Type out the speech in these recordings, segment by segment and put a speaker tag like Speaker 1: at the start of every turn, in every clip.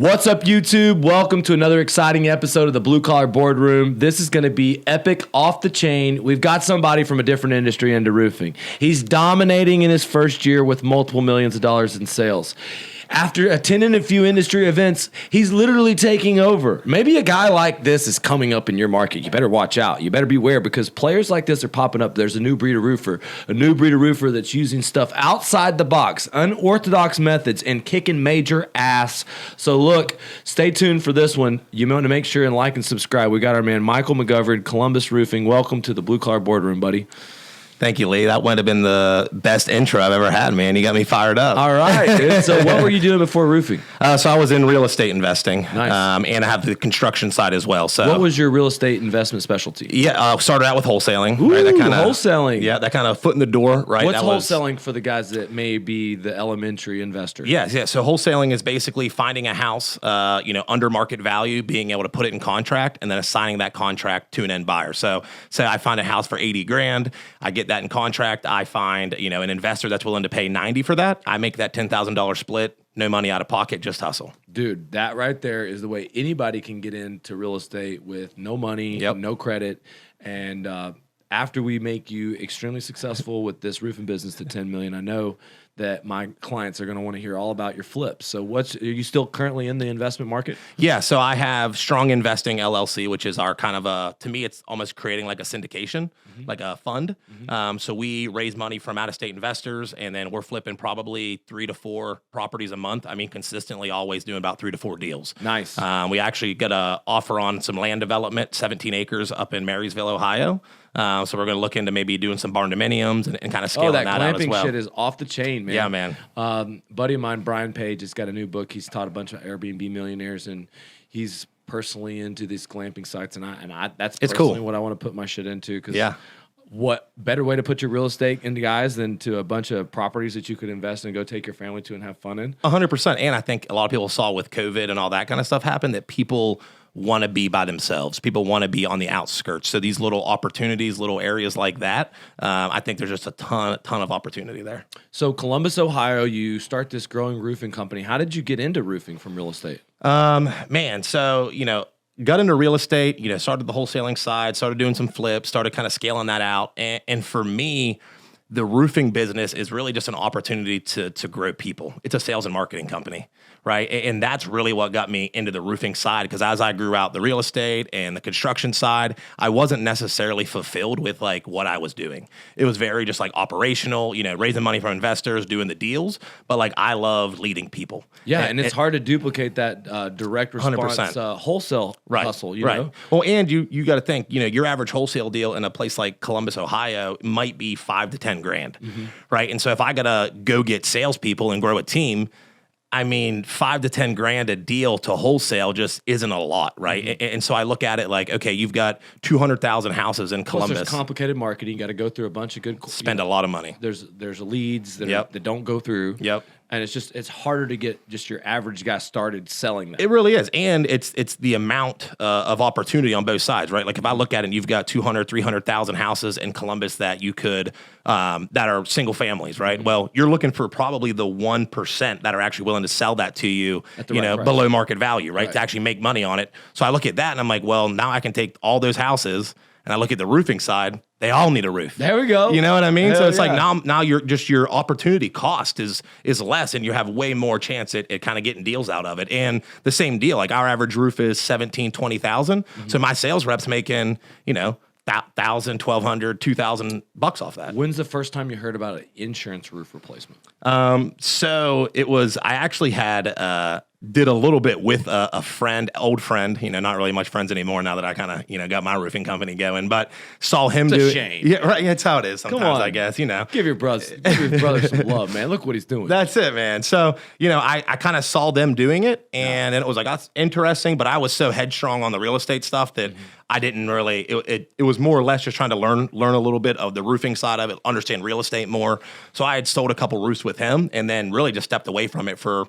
Speaker 1: What's up, YouTube? Welcome to another exciting episode of the Blue Collar Boardroom. This is going to be epic, off the chain. We've got somebody from a different industry into roofing. He's dominating in his first year with multiple millions of dollars in sales. After attending a few industry events, he's literally taking over. Maybe a guy like this is coming up in your market. You better watch out. You better beware because players like this are popping up. There's a new breed of roofer that's using stuff outside the box, unorthodox methods, and kicking major ass. So look, stay tuned for this one. You want to make sure and like and subscribe. We got our man Michael McGovern, Columbus Roofing. Welcome to the Blue Collar Boardroom, buddy.
Speaker 2: Thank you, Lee. That might have been the best intro I've ever had, man. You got me fired up.
Speaker 1: All right, dude. So what were you doing before roofing?
Speaker 2: So I was in real estate investing.
Speaker 1: Nice.
Speaker 2: And I have the construction side as well. So
Speaker 1: what was your real estate investment specialty?
Speaker 2: Yeah, started out with wholesaling.
Speaker 1: Ooh,
Speaker 2: right?
Speaker 1: Wholesaling.
Speaker 2: Yeah, that kind of foot in the door, right?
Speaker 1: What's wholesaling for the guys that may be the elementary investor?
Speaker 2: Yeah. So wholesaling is basically finding a house, under market value, being able to put it in contract, and then assigning that contract to an end buyer. So say I find a house for $80,000, I get that in contract. I find, an investor that's willing to pay $90,000 for that. I make that $10,000 split, no money out of pocket, just hustle.
Speaker 1: Dude, that right there is the way anybody can get into real estate with no money, no credit. And after we make you extremely successful with this roofing business to $10 million, I know that my clients are going to want to hear all about your flips. So are you still currently in the investment market?
Speaker 2: Yeah, so I have Strong Investing LLC, which is our kind of to me, it's almost creating like a syndication, like a fund. So we raise money from out-of-state investors, and then we're flipping probably 3 to 4 properties a month. I mean, consistently always doing about 3 to 4 deals.
Speaker 1: Nice.
Speaker 2: We actually got an offer on some land development, 17 acres up in Marysville, Ohio. So we're going to look into maybe doing some barn dominiums and kind of scaling that out as well.
Speaker 1: That glamping shit is off the chain, man.
Speaker 2: Yeah, man.
Speaker 1: Buddy of mine, Brian Page, has got a new book. He's taught a bunch of Airbnb millionaires, and he's personally into these glamping sites, and that's personally cool. What I want to put my shit into. Cause what better way to put your real estate into guys than to a bunch of properties that you could invest in and go take your family to and have fun in?
Speaker 2: 100%. And I think a lot of people saw with COVID and all that kind of stuff happen that people want to be by themselves. People want to be on the outskirts. So these little opportunities, little areas like that, I think there's just a ton of opportunity there.
Speaker 1: So Columbus, Ohio, you start this growing roofing company. How did you get into roofing from real estate?
Speaker 2: Got into real estate, started the wholesaling side, started doing some flips, started kind of scaling that out. And for me, the roofing business is really just an opportunity to grow people. It's a sales and marketing company, right? And that's really what got me into the roofing side, because as I grew out the real estate and the construction side, I wasn't necessarily fulfilled with like what I was doing. It was very just like operational, raising money from investors, doing the deals, but like I love leading people.
Speaker 1: Yeah, and it's hard to duplicate that direct response wholesale hustle, you know?
Speaker 2: Well, and you got to think, your average wholesale deal in a place like Columbus, Ohio might be $5,000 to $10,000, right? And so if I got to go get salespeople and grow a team, I mean, $5,000 to $10,000 a deal to wholesale just isn't a lot, right? And so I look at it like, okay, you've got 200,000 houses in Columbus.
Speaker 1: Plus there's complicated marketing. You got to go through a bunch of good.
Speaker 2: Spend a lot of money.
Speaker 1: There's leads that don't go through.
Speaker 2: Yep.
Speaker 1: And it's harder to get just your average guy started selling that.
Speaker 2: It really is. And it's the amount of opportunity on both sides, right? Like if I look at it, and you've got 200, 300,000 houses in Columbus that you could, that are single families, right? Well, you're looking for probably the 1% that are actually willing to sell that to you, below market value, right? To actually make money on it. So I look at that and I'm like, well, now I can take all those houses and I look at the roofing side, they all need a roof.
Speaker 1: There we go.
Speaker 2: You know what I mean? So it's like now your opportunity cost is less, and you have way more chance at kind of getting deals out of it. And the same deal, like our average roof is $17,000, $20,000. So my sales rep's making, $1,000, $1,200, $2,000 off that.
Speaker 1: When's the first time you heard about an insurance roof replacement?
Speaker 2: So it was, I actually had did a little bit with a friend, old friend, not really much friends anymore now that I kind of, got my roofing company going, but saw him do it.
Speaker 1: It's a shame.
Speaker 2: Yeah, right. That's how it is sometimes,
Speaker 1: Come on.
Speaker 2: I guess,
Speaker 1: Give your brother some love, man. Look what he's doing.
Speaker 2: That's it, man. So, I kind of saw them doing it, and then it was like, that's interesting, but I was so headstrong on the real estate stuff that I didn't really, it was more or less just trying to learn a little bit of the roofing side of it, understand real estate more. So I had sold a couple roofs with him, and then really just stepped away from it for,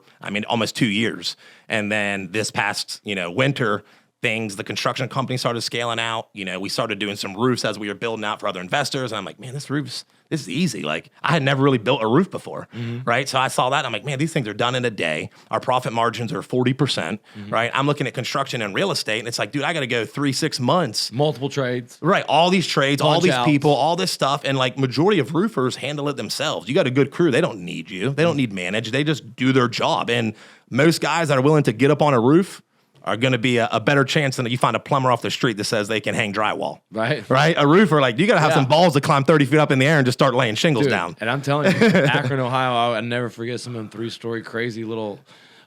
Speaker 2: almost 2 years. And then this past, winter, the construction company started scaling out. We started doing some roofs as we were building out for other investors. And I'm like, man, this roof's this is easy. Like, I had never really built a roof before, right? So I saw that, and I'm like, man, these things are done in a day. Our profit margins are 40%, right? I'm looking at construction and real estate, and it's like, dude, I got to go 3-6 months.
Speaker 1: Multiple trades.
Speaker 2: Right, all these trades, all these
Speaker 1: outs.
Speaker 2: people, all this stuff, and like majority of roofers handle it themselves. You got a good crew, they don't need you. They don't need managed. They just do their job. And most guys that are willing to get up on a roof are going to be a better chance than you find a plumber off the street that says they can hang drywall.
Speaker 1: Right.
Speaker 2: A roofer, like, you got to have some balls to climb 30 feet up in the air and just start laying shingles down.
Speaker 1: And I'm telling you, Akron, Ohio, I'll never forget some of them 3-story crazy little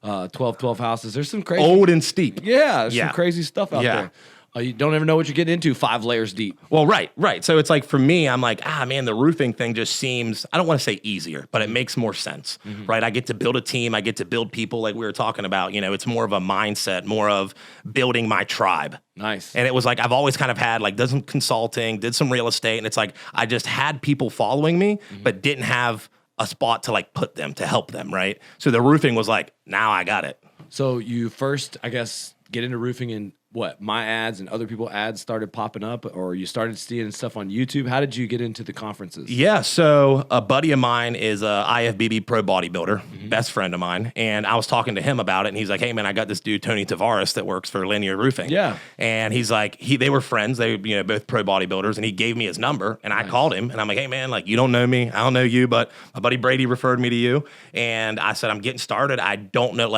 Speaker 1: 12 houses. There's some crazy.
Speaker 2: Old and steep.
Speaker 1: Yeah, there's some crazy stuff out there. You don't ever know what you're getting into 5 layers deep.
Speaker 2: Well, right. So it's like, for me, I'm like, man, the roofing thing just seems, I don't want to say easier, but it makes more sense, right? I get to build a team. I get to build people like we were talking about. It's more of a mindset, more of building my tribe.
Speaker 1: Nice.
Speaker 2: And it was like, I've always kind of had like, done some consulting, did some real estate. And it's like, I just had people following me, but didn't have a spot to like put them, to help them, right? So the roofing was like, now I got it.
Speaker 1: So you first, I guess, get into roofing and what, my ads and other people's ads started popping up, or you started seeing stuff on YouTube? How did you get into the conferences?
Speaker 2: Yeah, so a buddy of mine is a IFBB pro bodybuilder, best friend of mine, and I was talking to him about it, and he's like, hey, man, I got this dude, Tony Tavares, that works for Linear Roofing.
Speaker 1: Yeah.
Speaker 2: And he's like, they were friends, they both pro bodybuilders, and he gave me his number, and I called him, and I'm like, hey, man, like, you don't know me, I don't know you, but my buddy Brady referred me to you, and I said, I'm getting started, I don't know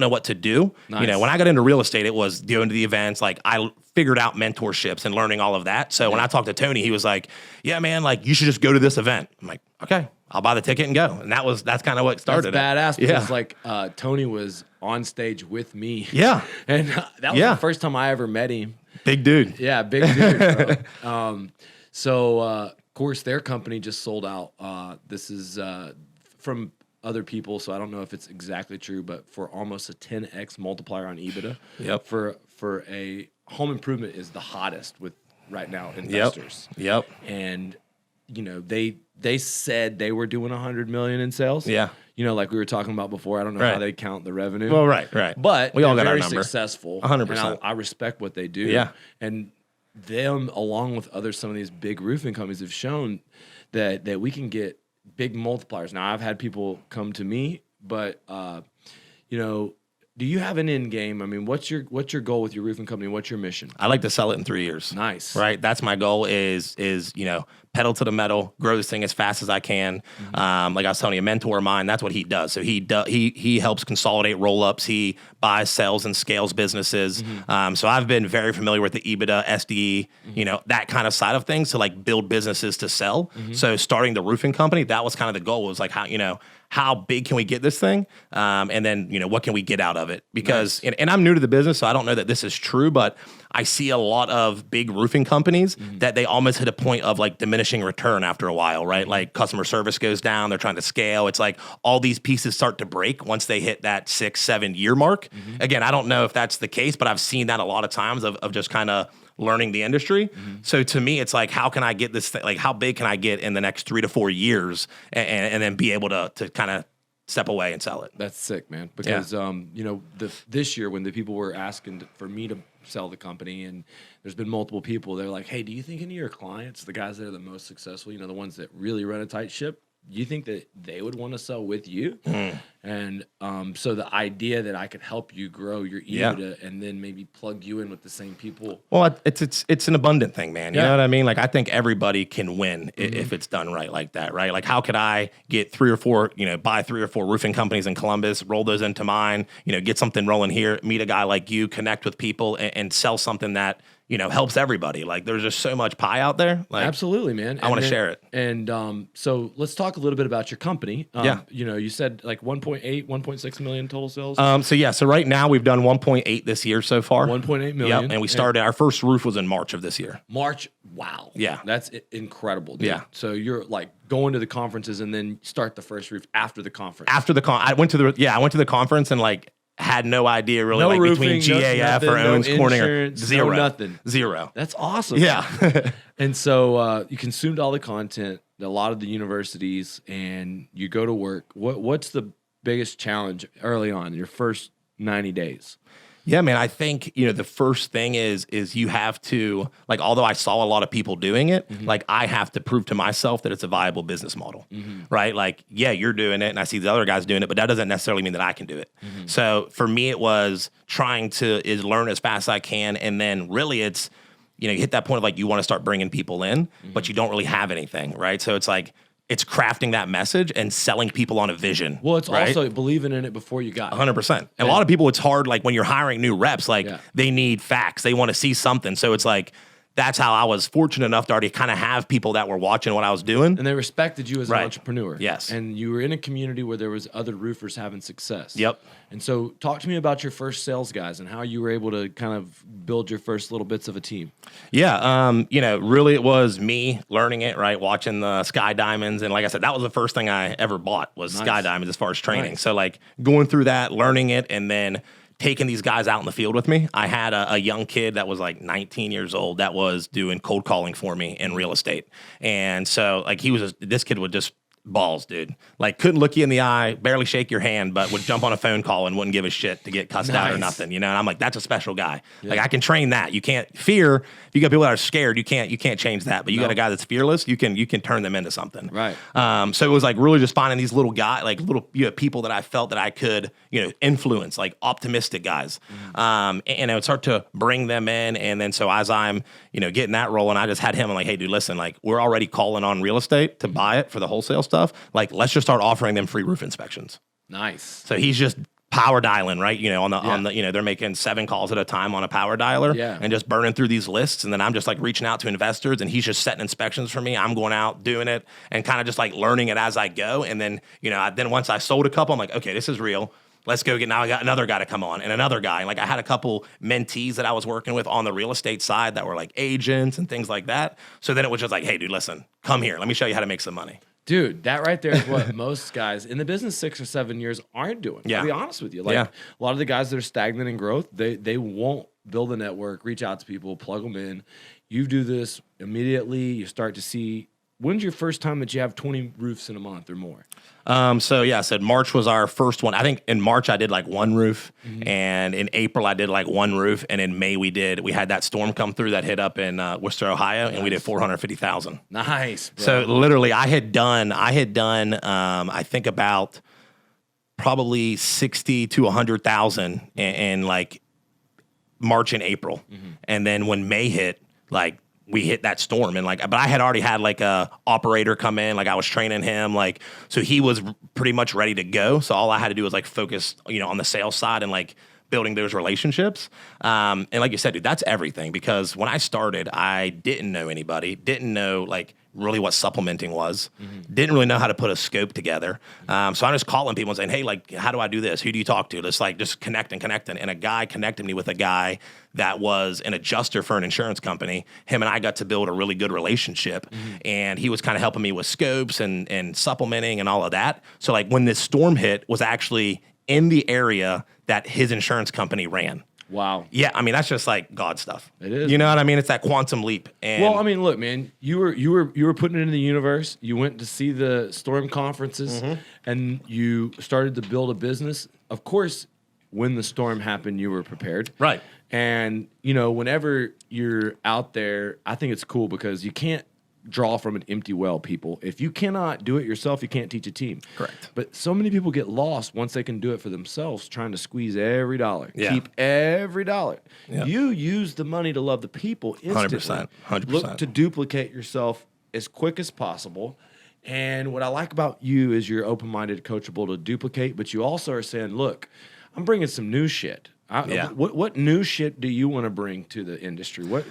Speaker 2: what to do.
Speaker 1: Nice.
Speaker 2: When I got into real estate, it was going to the events, like, I figured out mentorships and learning all of that. So when I talked to Tony, he was like, yeah, man, like, you should just go to this event. I'm like, okay, I'll buy the ticket and go. And that's kind of what started.
Speaker 1: That's badass, because like Tony was on stage with me.
Speaker 2: Yeah.
Speaker 1: And that was the first time I ever met him.
Speaker 2: Big dude.
Speaker 1: Yeah, big dude, bro. So of course their company just sold out. This is from other people, so I don't know if it's exactly true, but for almost a 10x multiplier on EBITDA.
Speaker 2: Yep.
Speaker 1: For a home improvement is the hottest with right now investors.
Speaker 2: Yep.
Speaker 1: And they said they were doing 100 million in sales.
Speaker 2: Yeah.
Speaker 1: Like we were talking about before. I don't know how they count the revenue.
Speaker 2: Well, right.
Speaker 1: But
Speaker 2: we all got
Speaker 1: very
Speaker 2: our number.
Speaker 1: Successful.
Speaker 2: 100%.
Speaker 1: And I respect what they do.
Speaker 2: Yeah.
Speaker 1: And them, along with some of these big roofing companies, have shown that we can get big multipliers. Now, I've had people come to me, but do you have an end game? I mean, what's your goal with your roofing company? What's your mission?
Speaker 2: I like to sell it in 3 years.
Speaker 1: Nice.
Speaker 2: Right? That's my goal is pedal to the metal, grow this thing as fast as I can. Like I was telling you, a mentor of mine, that's what he does. So he helps consolidate roll-ups. He buys, sells, and scales businesses. So I've been very familiar with the EBITDA, SDE, that kind of side of things to like build businesses to sell. So starting the roofing company, that was kind of the goal, was like, how big can we get this thing? And then, what can we get out of it? Because, and I'm new to the business, so I don't know that this is true, but I see a lot of big roofing companies that they almost hit a point of like diminishing return after a while, right? Like customer service goes down, they're trying to scale. It's like all these pieces start to break once they hit that 6-7 year mark. Again, I don't know if that's the case, but I've seen that a lot of times of just kind of learning the industry. So to me, it's like, how can I get this like, how big can I get in the next 3 to 4 years and then be able to kind of step away and sell it?
Speaker 1: That's sick, man. Because, this year when the people were asking for me to sell the company, and there's been multiple people, they're like, hey, do you think any of your clients, the guys that are the most successful, the ones that really run a tight ship, do you think that they would want to sell with you? And so the idea that I could help you grow your EBITDA and then maybe plug you in with the same people.
Speaker 2: Well, it's an abundant thing, man. You know what I mean? Like, I think everybody can win if it's done right like that, right? Like, how could I get 3 or 4, buy 3 or 4 roofing companies in Columbus, roll those into mine, get something rolling here, meet a guy like you, connect with people, and sell something that helps everybody. Like, there's just so much pie out there. Like,
Speaker 1: absolutely, man.
Speaker 2: I want to share it.
Speaker 1: And so let's talk a little bit about your company. You said like 1.6 million total sales.
Speaker 2: So right now we've done 1.8 this year so far.
Speaker 1: 1.8 million.
Speaker 2: Yep. And we started, our first roof was in March of this year.
Speaker 1: March. Wow.
Speaker 2: Yeah.
Speaker 1: That's incredible, dude.
Speaker 2: Yeah.
Speaker 1: So you're like going to the conferences and then start the first roof after the conference.
Speaker 2: I went to the conference and like had no idea really,
Speaker 1: no
Speaker 2: like
Speaker 1: roofing,
Speaker 2: between GAF or Owens Corning or zero.
Speaker 1: Nothing.
Speaker 2: Zero.
Speaker 1: That's awesome.
Speaker 2: Yeah.
Speaker 1: And so you consumed all the content, a lot of the universities, and you go to work. What's the biggest challenge early on, your first 90 days?
Speaker 2: Yeah, man, I think, the first thing is you have to, like, although I saw a lot of people doing it, like, I have to prove to myself that it's a viable business model, right? Like, yeah, you're doing it and I see the other guys doing it, but that doesn't necessarily mean that I can do it. So for me, it was trying to learn as fast as I can. And then really it's, you hit that point of like, you want to start bringing people in, but you don't really have anything, right? So it's like, it's crafting that message and selling people on a vision.
Speaker 1: Well, it's
Speaker 2: right?
Speaker 1: also believing in it before you got it.
Speaker 2: 100%. And a lot of people, it's hard, like when you're hiring new reps, like they need facts. They want to see something. So it's like, that's how I was fortunate enough to already kind of have people that were watching what I was doing.
Speaker 1: And they respected you as an entrepreneur.
Speaker 2: Yes.
Speaker 1: And you were in a community where there was other roofers having success.
Speaker 2: Yep.
Speaker 1: And so talk to me about your first sales guys and how you were able to kind of build your first little bits of a team.
Speaker 2: Yeah. Really it was me learning it, right? Watching the Skydiamonds. And like I said, that was the first thing I ever bought was Skydiamonds as far as training. So like going through that, learning it, and then taking these guys out in the field with me. I had a young kid that was like 19 years old that was doing cold calling for me in real estate. And so like this kid would just balls, dude. Like couldn't look you in the eye, barely shake your hand, but would jump on a phone call and wouldn't give a shit to get cussed out or nothing, And I'm like, that's a special guy. Yeah. Like I can train that. You can't fear. If you got people that are scared, you can't change that. But you got a guy that's fearless, you can turn them into something.
Speaker 1: Right.
Speaker 2: So it was like really just finding these little guys, like little people that I felt that I could, influence, like optimistic guys. And I would start to bring them in. And then so as I'm, getting that role, and I just had him, I'm like, hey, dude, listen, like we're already calling on real estate to buy it for the wholesale stuff. Like, let's just start offering them free roof inspections.
Speaker 1: Nice.
Speaker 2: So he's just power dialing, right? On the, they're making 7 calls at a time on a power dialer and just burning through these lists. And then I'm just like reaching out to investors and he's just setting inspections for me. I'm going out doing it and kind of just like learning it as I go. And then, then once I sold a couple, I'm like, okay, this is real. Let's go now I got another guy to come on and another guy. And like I had a couple mentees that I was working with on the real estate side that were like agents and things like that. So then it was just like, hey, dude, listen, come here. Let me show you how to make some money.
Speaker 1: Dude, that right there is what most guys in the business 6 or 7 years aren't doing.
Speaker 2: Yeah.
Speaker 1: I'll be honest with you. Like a lot of the guys that are stagnant in growth, they won't build a network, reach out to people, plug them in. You do this immediately. You start to see. When's your first time that you have 20 roofs in a month or more?
Speaker 2: I said March was our first one. I think in March I did like 1 roof, and in April I did like 1 roof, and in May we had that storm come through that hit up in Worcester, Ohio, and we did 450,000.
Speaker 1: Nice, bro.
Speaker 2: So literally I had done I think about probably 60 to 100,000 in like March and April, and then when May hit, like we hit that storm and but I had already had like a operator come in, like I was training him, like, so he was pretty much ready to go. So all I had to do was like focus, on the sales side and like building those relationships. And like you said, dude, that's everything because when I started, I didn't know anybody, didn't know like really what supplementing was, didn't really know how to put a scope together. So I'm just calling people and saying, hey, like, how do I do this? Who do you talk to? Let's like just connecting. And a guy connected me with a guy that was an adjuster for an insurance company. Him and I got to build a really good relationship. And he was kind of helping me with scopes and supplementing and all of that. So like when this storm hit was actually in the area that his insurance company ran.
Speaker 1: Wow.
Speaker 2: Yeah, I mean that's just like God stuff.
Speaker 1: It is.
Speaker 2: You know what I mean? It's that quantum leap. And
Speaker 1: well, I mean, look, man, you were putting it in the universe. You went to see the storm conferences, and you started to build a business. Of course, when the storm happened, you were prepared.
Speaker 2: Right.
Speaker 1: And whenever you're out there, I think it's cool because you can't draw from an empty well, people. If you cannot do it yourself, you can't teach a team.
Speaker 2: Correct.
Speaker 1: But so many people get lost once they can do it for themselves, trying to squeeze every dollar,
Speaker 2: Yeah.
Speaker 1: keep every dollar.
Speaker 2: Yeah.
Speaker 1: You use the money to love the people instantly.
Speaker 2: 100%.
Speaker 1: Look to duplicate yourself as quick as possible. And what I like about you is you're open-minded, coachable to duplicate, but you also are saying, look, I'm bringing some new shit. What new shit do you want to bring to the industry? What?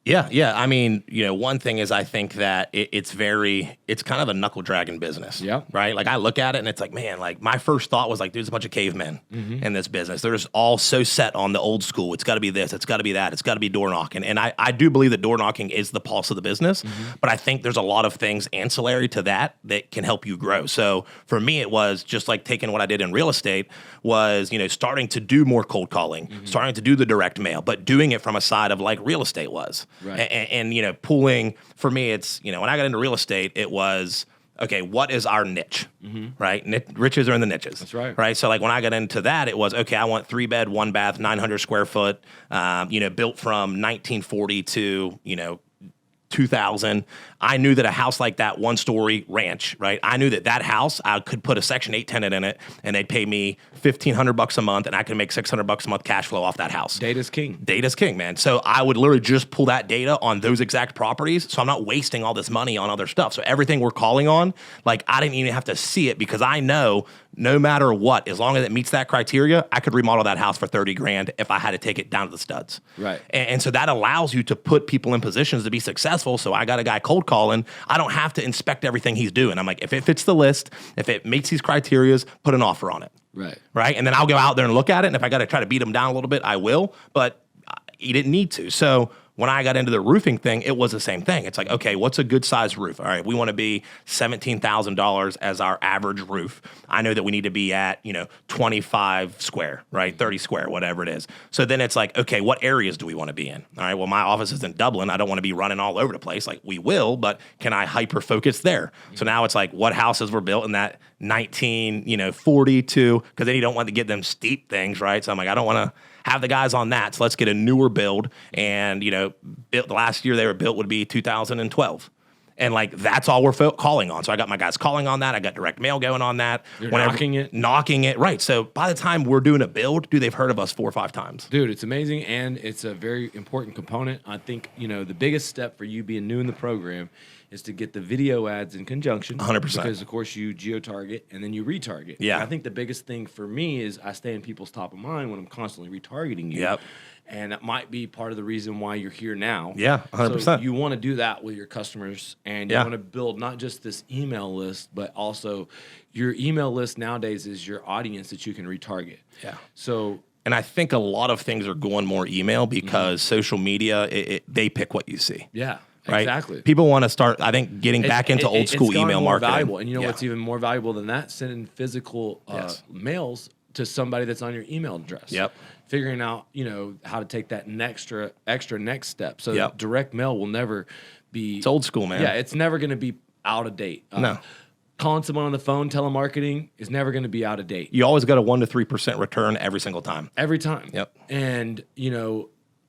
Speaker 2: Yeah. I mean, one thing is I think that it's kind of a knuckle dragging business.
Speaker 1: Yeah.
Speaker 2: Right. Like I look at it and it's like, man, like my first thought was like, dude, there's a bunch of cavemen in this business. They're just all so set on the old school. It's got to be this. It's got to be that. It's got to be door knocking. And I do believe that door knocking is the pulse of the business, but I think there's a lot of things ancillary to that can help you grow. So for me, it was just like taking what I did in real estate was, starting to do more cold calling, starting to do the direct mail, but doing it from a side of like real estate was.
Speaker 1: Right.
Speaker 2: And pulling, for me, it's, when I got into real estate, it was okay, what is our niche, right? Riches are in the niches.
Speaker 1: That's right.
Speaker 2: Right. So like when I got into that, it was, okay, I want 3-bed, 1-bath, 900 square foot, built from 1940 to, 2000. I knew that a house like that, 1-story ranch, right? I knew that house, I could put a Section 8 tenant in it, and they'd pay me $1,500 a month, and I could make $600 a month cash flow off that house.
Speaker 1: Data's king.
Speaker 2: Data's king, man. So I would literally just pull that data on those exact properties, so I'm not wasting all this money on other stuff. So everything we're calling on, like, I didn't even have to see it, because I know no matter what, as long as it meets that criteria, I could remodel that house for $30,000 if I had to take it down to the studs.
Speaker 1: Right.
Speaker 2: And so that allows you to put people in positions to be successful. So I got a guy cold calling. I don't have to inspect everything he's doing. I'm like, if it fits the list, if it meets these criterias, put an offer on it.
Speaker 1: Right.
Speaker 2: Right. And then I'll go out there and look at it. And if I got to try to beat him down a little bit, I will. But he didn't need to. So when I got into the roofing thing, it was the same thing. It's like, okay, what's a good size roof? All right, we want to be $17,000 as our average roof. I know that we need to be at, 25 square, right? 30 square, whatever it is. So then it's like, okay, what areas do we want to be in? All right, well, my office is in Dublin. I don't want to be running all over the place. Like, we will, but can I hyper focus there? So now it's like, what houses were built in that 1942, because then you don't want to get them steep things, right? So I'm like, I don't want to have the guys on that. So let's get a newer build. And, built the last year they were built would be 2012. And like, that's all we're calling on. So I got my guys calling on that. I got direct mail going on that.
Speaker 1: You're knocking it.
Speaker 2: Right. So by the time we're doing a build, they've heard of us 4 or 5 times.
Speaker 1: Dude, it's amazing. And it's a very important component. I think, the biggest step for you being new in the program is to get the video ads in conjunction.
Speaker 2: 100%.
Speaker 1: Because, of course, you geo-target and then you retarget.
Speaker 2: Yeah.
Speaker 1: And I think the biggest thing for me is I stay in people's top of mind when I'm constantly retargeting you.
Speaker 2: Yep.
Speaker 1: And that might be part of the reason why you're here now.
Speaker 2: Yeah, 100%.
Speaker 1: So you want to do that with your customers, and you
Speaker 2: Yeah.
Speaker 1: want to build not just this email list, but also your email list nowadays is your audience that you can retarget.
Speaker 2: Yeah.
Speaker 1: So,
Speaker 2: and I think a lot of things are going more email because social media, they pick what you see.
Speaker 1: yeah.
Speaker 2: Right?
Speaker 1: Exactly.
Speaker 2: People want to start, I think, getting back into old school email
Speaker 1: more
Speaker 2: marketing.
Speaker 1: Valuable. And you know
Speaker 2: Yeah.
Speaker 1: what's even more valuable than that? Sending physical
Speaker 2: Yes.
Speaker 1: mails to somebody that's on your email address.
Speaker 2: Yep.
Speaker 1: Figuring out, how to take that extra next step. So
Speaker 2: Yep.
Speaker 1: direct mail will never be.
Speaker 2: It's old school, man.
Speaker 1: Yeah, it's never going to be out of date.
Speaker 2: No.
Speaker 1: Calling someone on the phone, telemarketing is never going to be out of date.
Speaker 2: You always got a 1 to 3% return every single time.
Speaker 1: Every time.
Speaker 2: Yep.
Speaker 1: And,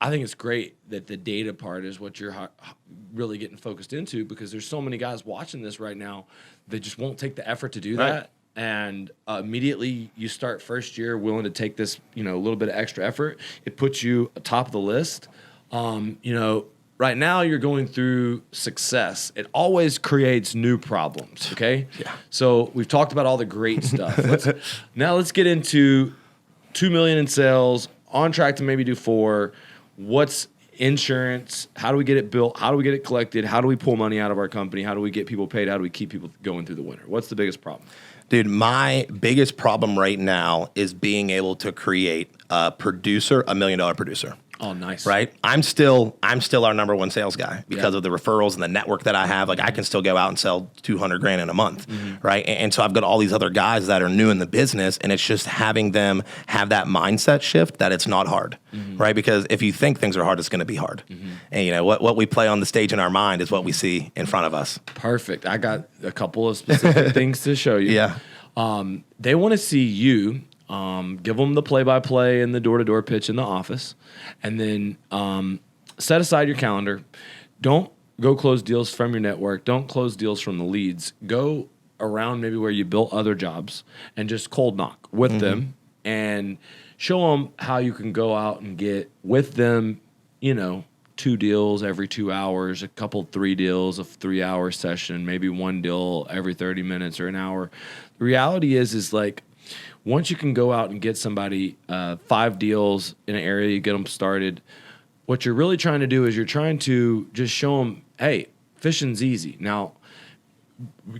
Speaker 1: I think it's great that the data part is what you're really getting focused into, because there's so many guys watching this right now that just won't take the effort to do
Speaker 2: Right.
Speaker 1: that. And immediately you start first year willing to take this, a little bit of extra effort. It puts you atop of the list. Right now you're going through success. It always creates new problems, okay?
Speaker 2: Yeah.
Speaker 1: So we've talked about all the great stuff. Let's get into $2 million in sales, on track to maybe do 4. What's insurance? How do we get it built? How do we get it collected? How do we pull money out of our company? How do we get people paid? How do we keep people going through the winter? What's the biggest problem?
Speaker 2: Dude, my biggest problem right now is being able to create a $1 million producer.
Speaker 1: Oh, nice.
Speaker 2: Right? I'm still our number one sales guy because of the referrals and the network that I have. Like, I can still go out and sell $200,000 in a month. Right? And so I've got all these other guys that are new in the business, and it's just having them have that mindset shift that it's not hard. Right? Because if you think things are hard, it's going to be hard. And what we play on the stage in our mind is what we see in front of us.
Speaker 1: Perfect. I got a couple of specific things to show you.
Speaker 2: Yeah.
Speaker 1: They want to see you give them the play-by-play and the door-to-door pitch in the office, and then set aside your calendar. Don't go close deals from your network. Don't close deals from the leads. Go around maybe where you built other jobs and just cold knock with them and show them how you can go out and get with them, 2 deals every 2 hours, a couple 3 deals, a 3-hour session, maybe 1 deal every 30 minutes or an hour. The reality is like, once you can go out and get somebody 5 deals in an area, you get them started, what you're really trying to do is you're trying to just show them, hey, fishing's easy. Now,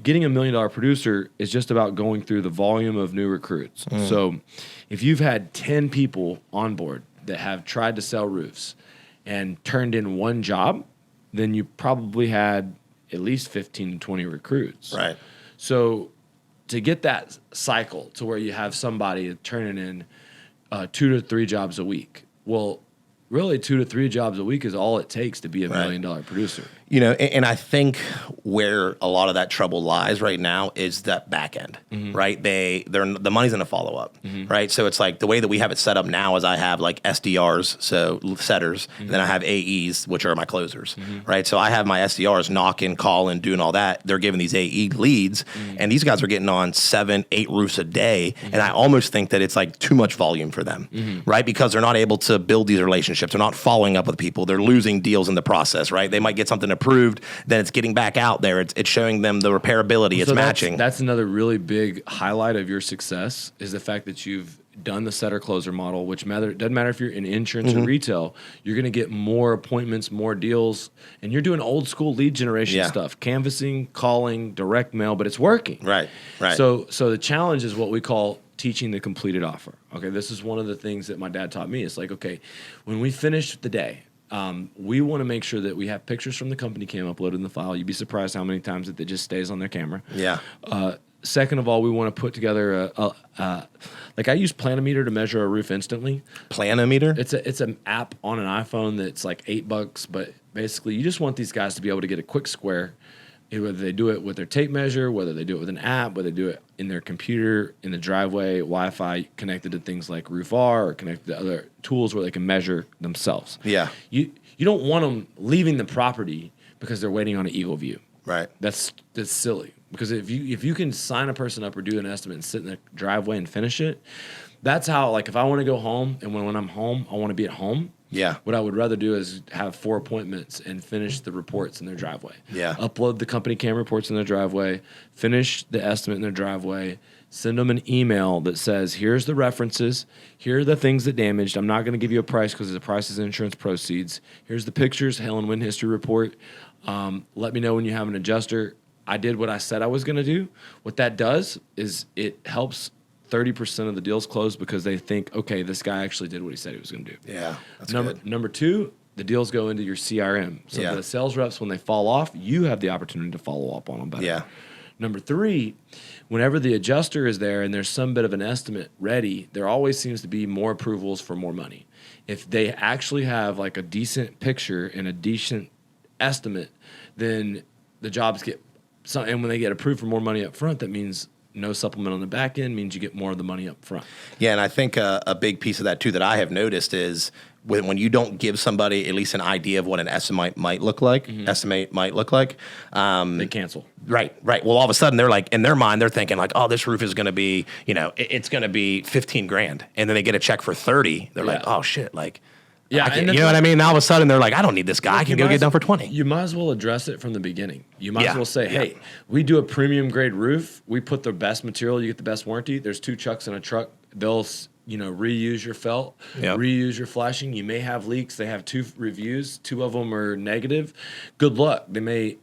Speaker 1: getting $1 million producer is just about going through the volume of new recruits. So if you've had 10 people on board that have tried to sell roofs and turned in 1 job, then you probably had at least 15 to 20 recruits.
Speaker 2: Right.
Speaker 1: So to get that cycle to where you have somebody turning in 2 to 3 jobs a week, well, really 2 to 3 jobs a week is all it takes to be a $1 million producer.
Speaker 2: You know, and I think where a lot of that trouble lies right now is that back end, right? The money's in a follow up, right? So it's like the way that we have it set up now is I have like SDRs, so setters, and then I have AEs, which are my closers, right? So I have my SDRs knocking, calling, doing all that. They're giving these AE leads, and these guys are getting on 7, 8 roofs a day, and I almost think that it's like too much volume for them, right? Because they're not able to build these relationships. They're not following up with people. They're losing deals in the process, right? They might get something approved, then it's getting back out there. It's showing them the repairability. It's matching.
Speaker 1: That's another really big highlight of your success is the fact that you've done the setter closer model, which doesn't matter if you're in insurance or retail, you're going to get more appointments, more deals, and you're doing old school lead generation stuff, canvassing, calling, direct mail, but it's working.
Speaker 2: Right.
Speaker 1: So the challenge is what we call teaching the completed offer. Okay, this is one of the things that my dad taught me. It's like, okay, when we finish the day, we want to make sure that we have pictures from the company cam uploaded in the file. You'd be surprised how many times that it just stays on their camera.
Speaker 2: Yeah.
Speaker 1: Second of all, we want to put together like I use Planometer to measure a roof instantly.
Speaker 2: Planometer?
Speaker 1: It's an app on an iPhone that's like $8, but basically you just want these guys to be able to get a quick square. Whether they do it with their tape measure, whether they do it with an app, whether they do it in their computer, in the driveway, Wi-Fi connected to things like RoofR or connected to other tools where they can measure themselves.
Speaker 2: Yeah.
Speaker 1: You don't want them leaving the property because they're waiting on an Eagle View.
Speaker 2: Right.
Speaker 1: That's silly. Because if you can sign a person up or do an estimate and sit in the driveway and finish it, that's how, like, if I want to go home and when I'm home, I want to be at home.
Speaker 2: Yeah.
Speaker 1: What I would rather do is have 4 appointments and finish the reports in their driveway.
Speaker 2: Yeah.
Speaker 1: Upload the company cam reports in their driveway, finish the estimate in their driveway, send them an email that says, here's the references, here are the things that damaged. I'm not going to give you a price because the price is insurance proceeds. Here's the pictures, hail and wind history report. Let me know when you have an adjuster. I did what I said I was going to do. What that does is it helps 30% of the deals close because they think, okay, this guy actually did what he said he was going to do.
Speaker 2: Yeah, that's
Speaker 1: good. Number 2, the deals go into your CRM. So the sales reps, when they fall off, you have the opportunity to follow up on them better.
Speaker 2: Yeah.
Speaker 1: Number 3, whenever the adjuster is there and there's some bit of an estimate ready, there always seems to be more approvals for more money. If they actually have like a decent picture and a decent estimate, then the jobs get and when they get approved for more money up front, that means no supplement on the back end, means you get more of the money up front.
Speaker 2: Yeah, and I think a big piece of that too that I have noticed is when you don't give somebody at least an idea of what an estimate might look like, they
Speaker 1: cancel.
Speaker 2: Right. Well, all of a sudden they're like, in their mind, they're thinking like, oh, this roof is going to be, it's going to be $15,000, and then they get a check for 30. They're like, oh shit, like.
Speaker 1: Yeah,
Speaker 2: you know what I mean? Now all of a sudden they're like, I don't need this guy. I can go get done for 20.
Speaker 1: You might as well address it from the beginning. You might as well say, hey, we do a premium grade roof. We put the best material. You get the best warranty. There's 2 chucks in a truck. They'll reuse your felt, reuse your flashing. You may have leaks. They have 2 reviews. 2 of them are negative. Good luck. They may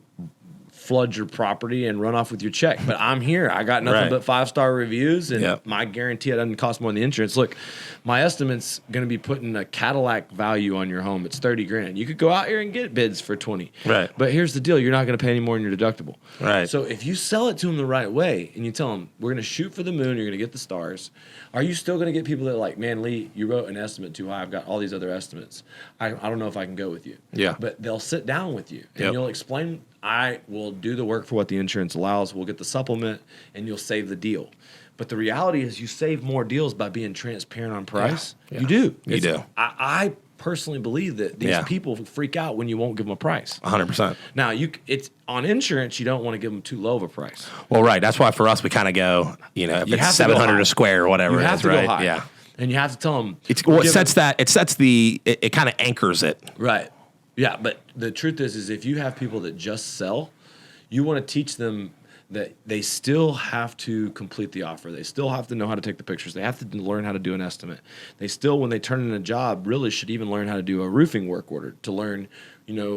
Speaker 1: flood your property and run off with your check. But I'm here. I got nothing but 5-star reviews, and my guarantee it doesn't cost more than the insurance. Look, my estimate's going to be putting a Cadillac value on your home. It's $30,000. You could go out here and get bids for 20.
Speaker 2: Right.
Speaker 1: But here's the deal: you're not going to pay any more than your deductible.
Speaker 2: Right.
Speaker 1: So if you sell it to them the right way and you tell them we're going to shoot for the moon, you're going to get the stars. Are you still going to get people that are like, man, Lee, you wrote an estimate too high. I've got all these other estimates. I don't know if I can go with you.
Speaker 2: Yeah.
Speaker 1: But they'll sit down with you and you'll explain. I will do the work for what the insurance allows. We'll get the supplement, and you'll save the deal. But the reality is you save more deals by being transparent on price. Yeah. You do.
Speaker 2: You do.
Speaker 1: I personally believe that these people freak out when you won't give them a price.
Speaker 2: 100%.
Speaker 1: Now, it's on insurance, you don't want to give them too low of a price.
Speaker 2: Well, right. That's why for us, we kind of go, if it's 700 a square or whatever
Speaker 1: you have
Speaker 2: it is,
Speaker 1: to
Speaker 2: right?
Speaker 1: Go high.
Speaker 2: Yeah.
Speaker 1: And you have to tell them.
Speaker 2: It kind of anchors it.
Speaker 1: Right. Yeah, but the truth is if you have people that just sell, you want to teach them that they still have to complete the offer. They still have to know how to take the pictures. They have to learn how to do an estimate. They still, when they turn in a job, really should even learn how to do a roofing work order, to learn,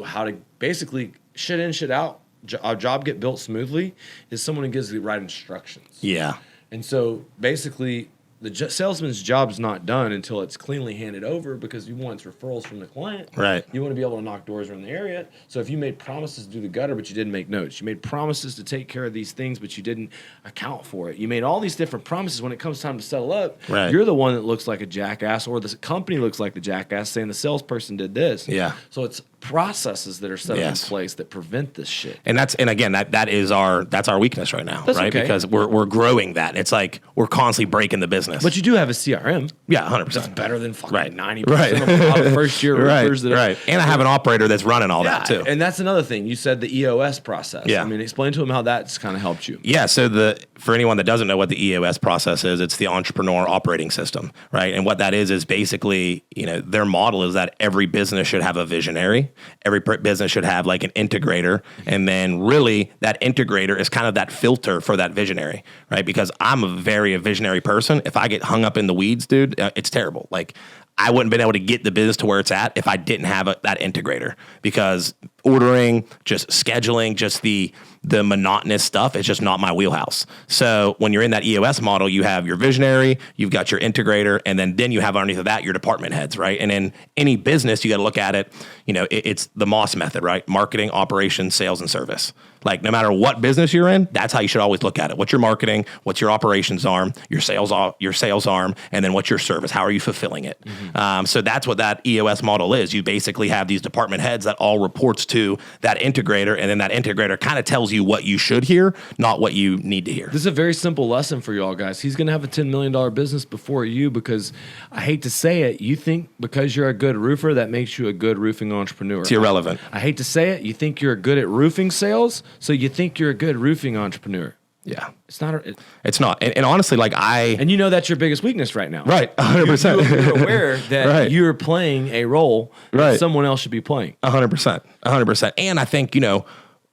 Speaker 1: how to basically shit in, shit out. A job get built smoothly is someone who gives the right instructions.
Speaker 2: Yeah.
Speaker 1: And so basically salesman's job is not done until it's cleanly handed over, because you want referrals from the client.
Speaker 2: Right.
Speaker 1: You want to be able to knock doors around the area. So if you made promises to do the gutter, but you didn't make notes, you made promises to take care of these things, but you didn't account for it. You made all these different promises. When it comes time to settle up,
Speaker 2: right.
Speaker 1: you're the one that looks like a jackass, or the company looks like the jackass saying the salesperson did this.
Speaker 2: Yeah.
Speaker 1: So it's processes that are set in place that prevent this shit.
Speaker 2: And again, that's our weakness right now, right?
Speaker 1: Okay.
Speaker 2: Because we're growing that. It's like we're constantly breaking the business.
Speaker 1: But you do have a CRM.
Speaker 2: Yeah, 100%.
Speaker 1: That's better than fucking
Speaker 2: right.
Speaker 1: 90% of a lot of first year roofers.
Speaker 2: Right. And I have an operator that's running all that too.
Speaker 1: And that's another thing. You said the EOS process.
Speaker 2: Yeah.
Speaker 1: I mean, explain to them how that's kind of helped you.
Speaker 2: Yeah. So for anyone that doesn't know what the EOS process is, it's the entrepreneur operating system, right? And what that is basically, their model is that every business should have a visionary. Every business should have like an integrator. And then really that integrator is kind of that filter for that visionary, right? Because I'm a visionary person. If I get hung up in the weeds, dude, it's terrible. Like, I wouldn't have been able to get the business to where it's at if I didn't have that integrator, because ordering, just scheduling, just the monotonous stuff is just not my wheelhouse. So when you're in that EOS model, you have your visionary, you've got your integrator, and then you have underneath of that your department heads, right? And in any business, you got to look at it, it's the Moss method, right? Marketing, operations, sales, and service. Like, no matter what business you're in, that's how you should always look at it. What's your marketing? What's your operations arm? Your sales arm? And then what's your service? How are you fulfilling it? Mm-hmm. So that's what that EOS model is. You basically have these department heads that all reports to that integrator, and then that integrator kind of tells you what you should hear, not what you need to hear.
Speaker 1: This is a very simple lesson for y'all guys. He's going to have a $10 million business before you, because I hate to say it, you think because you're a good roofer, that makes you a good roofing entrepreneur.
Speaker 2: It's irrelevant.
Speaker 1: I hate to say it, you think you're good at roofing sales, so you think you're a good roofing entrepreneur.
Speaker 2: Yeah.
Speaker 1: It's not.
Speaker 2: It's not. And honestly, like
Speaker 1: And that's your biggest weakness right now.
Speaker 2: Right. 100%.
Speaker 1: You're aware that
Speaker 2: right.
Speaker 1: you're playing a role that someone else should be playing.
Speaker 2: 100%. 100%. And I think,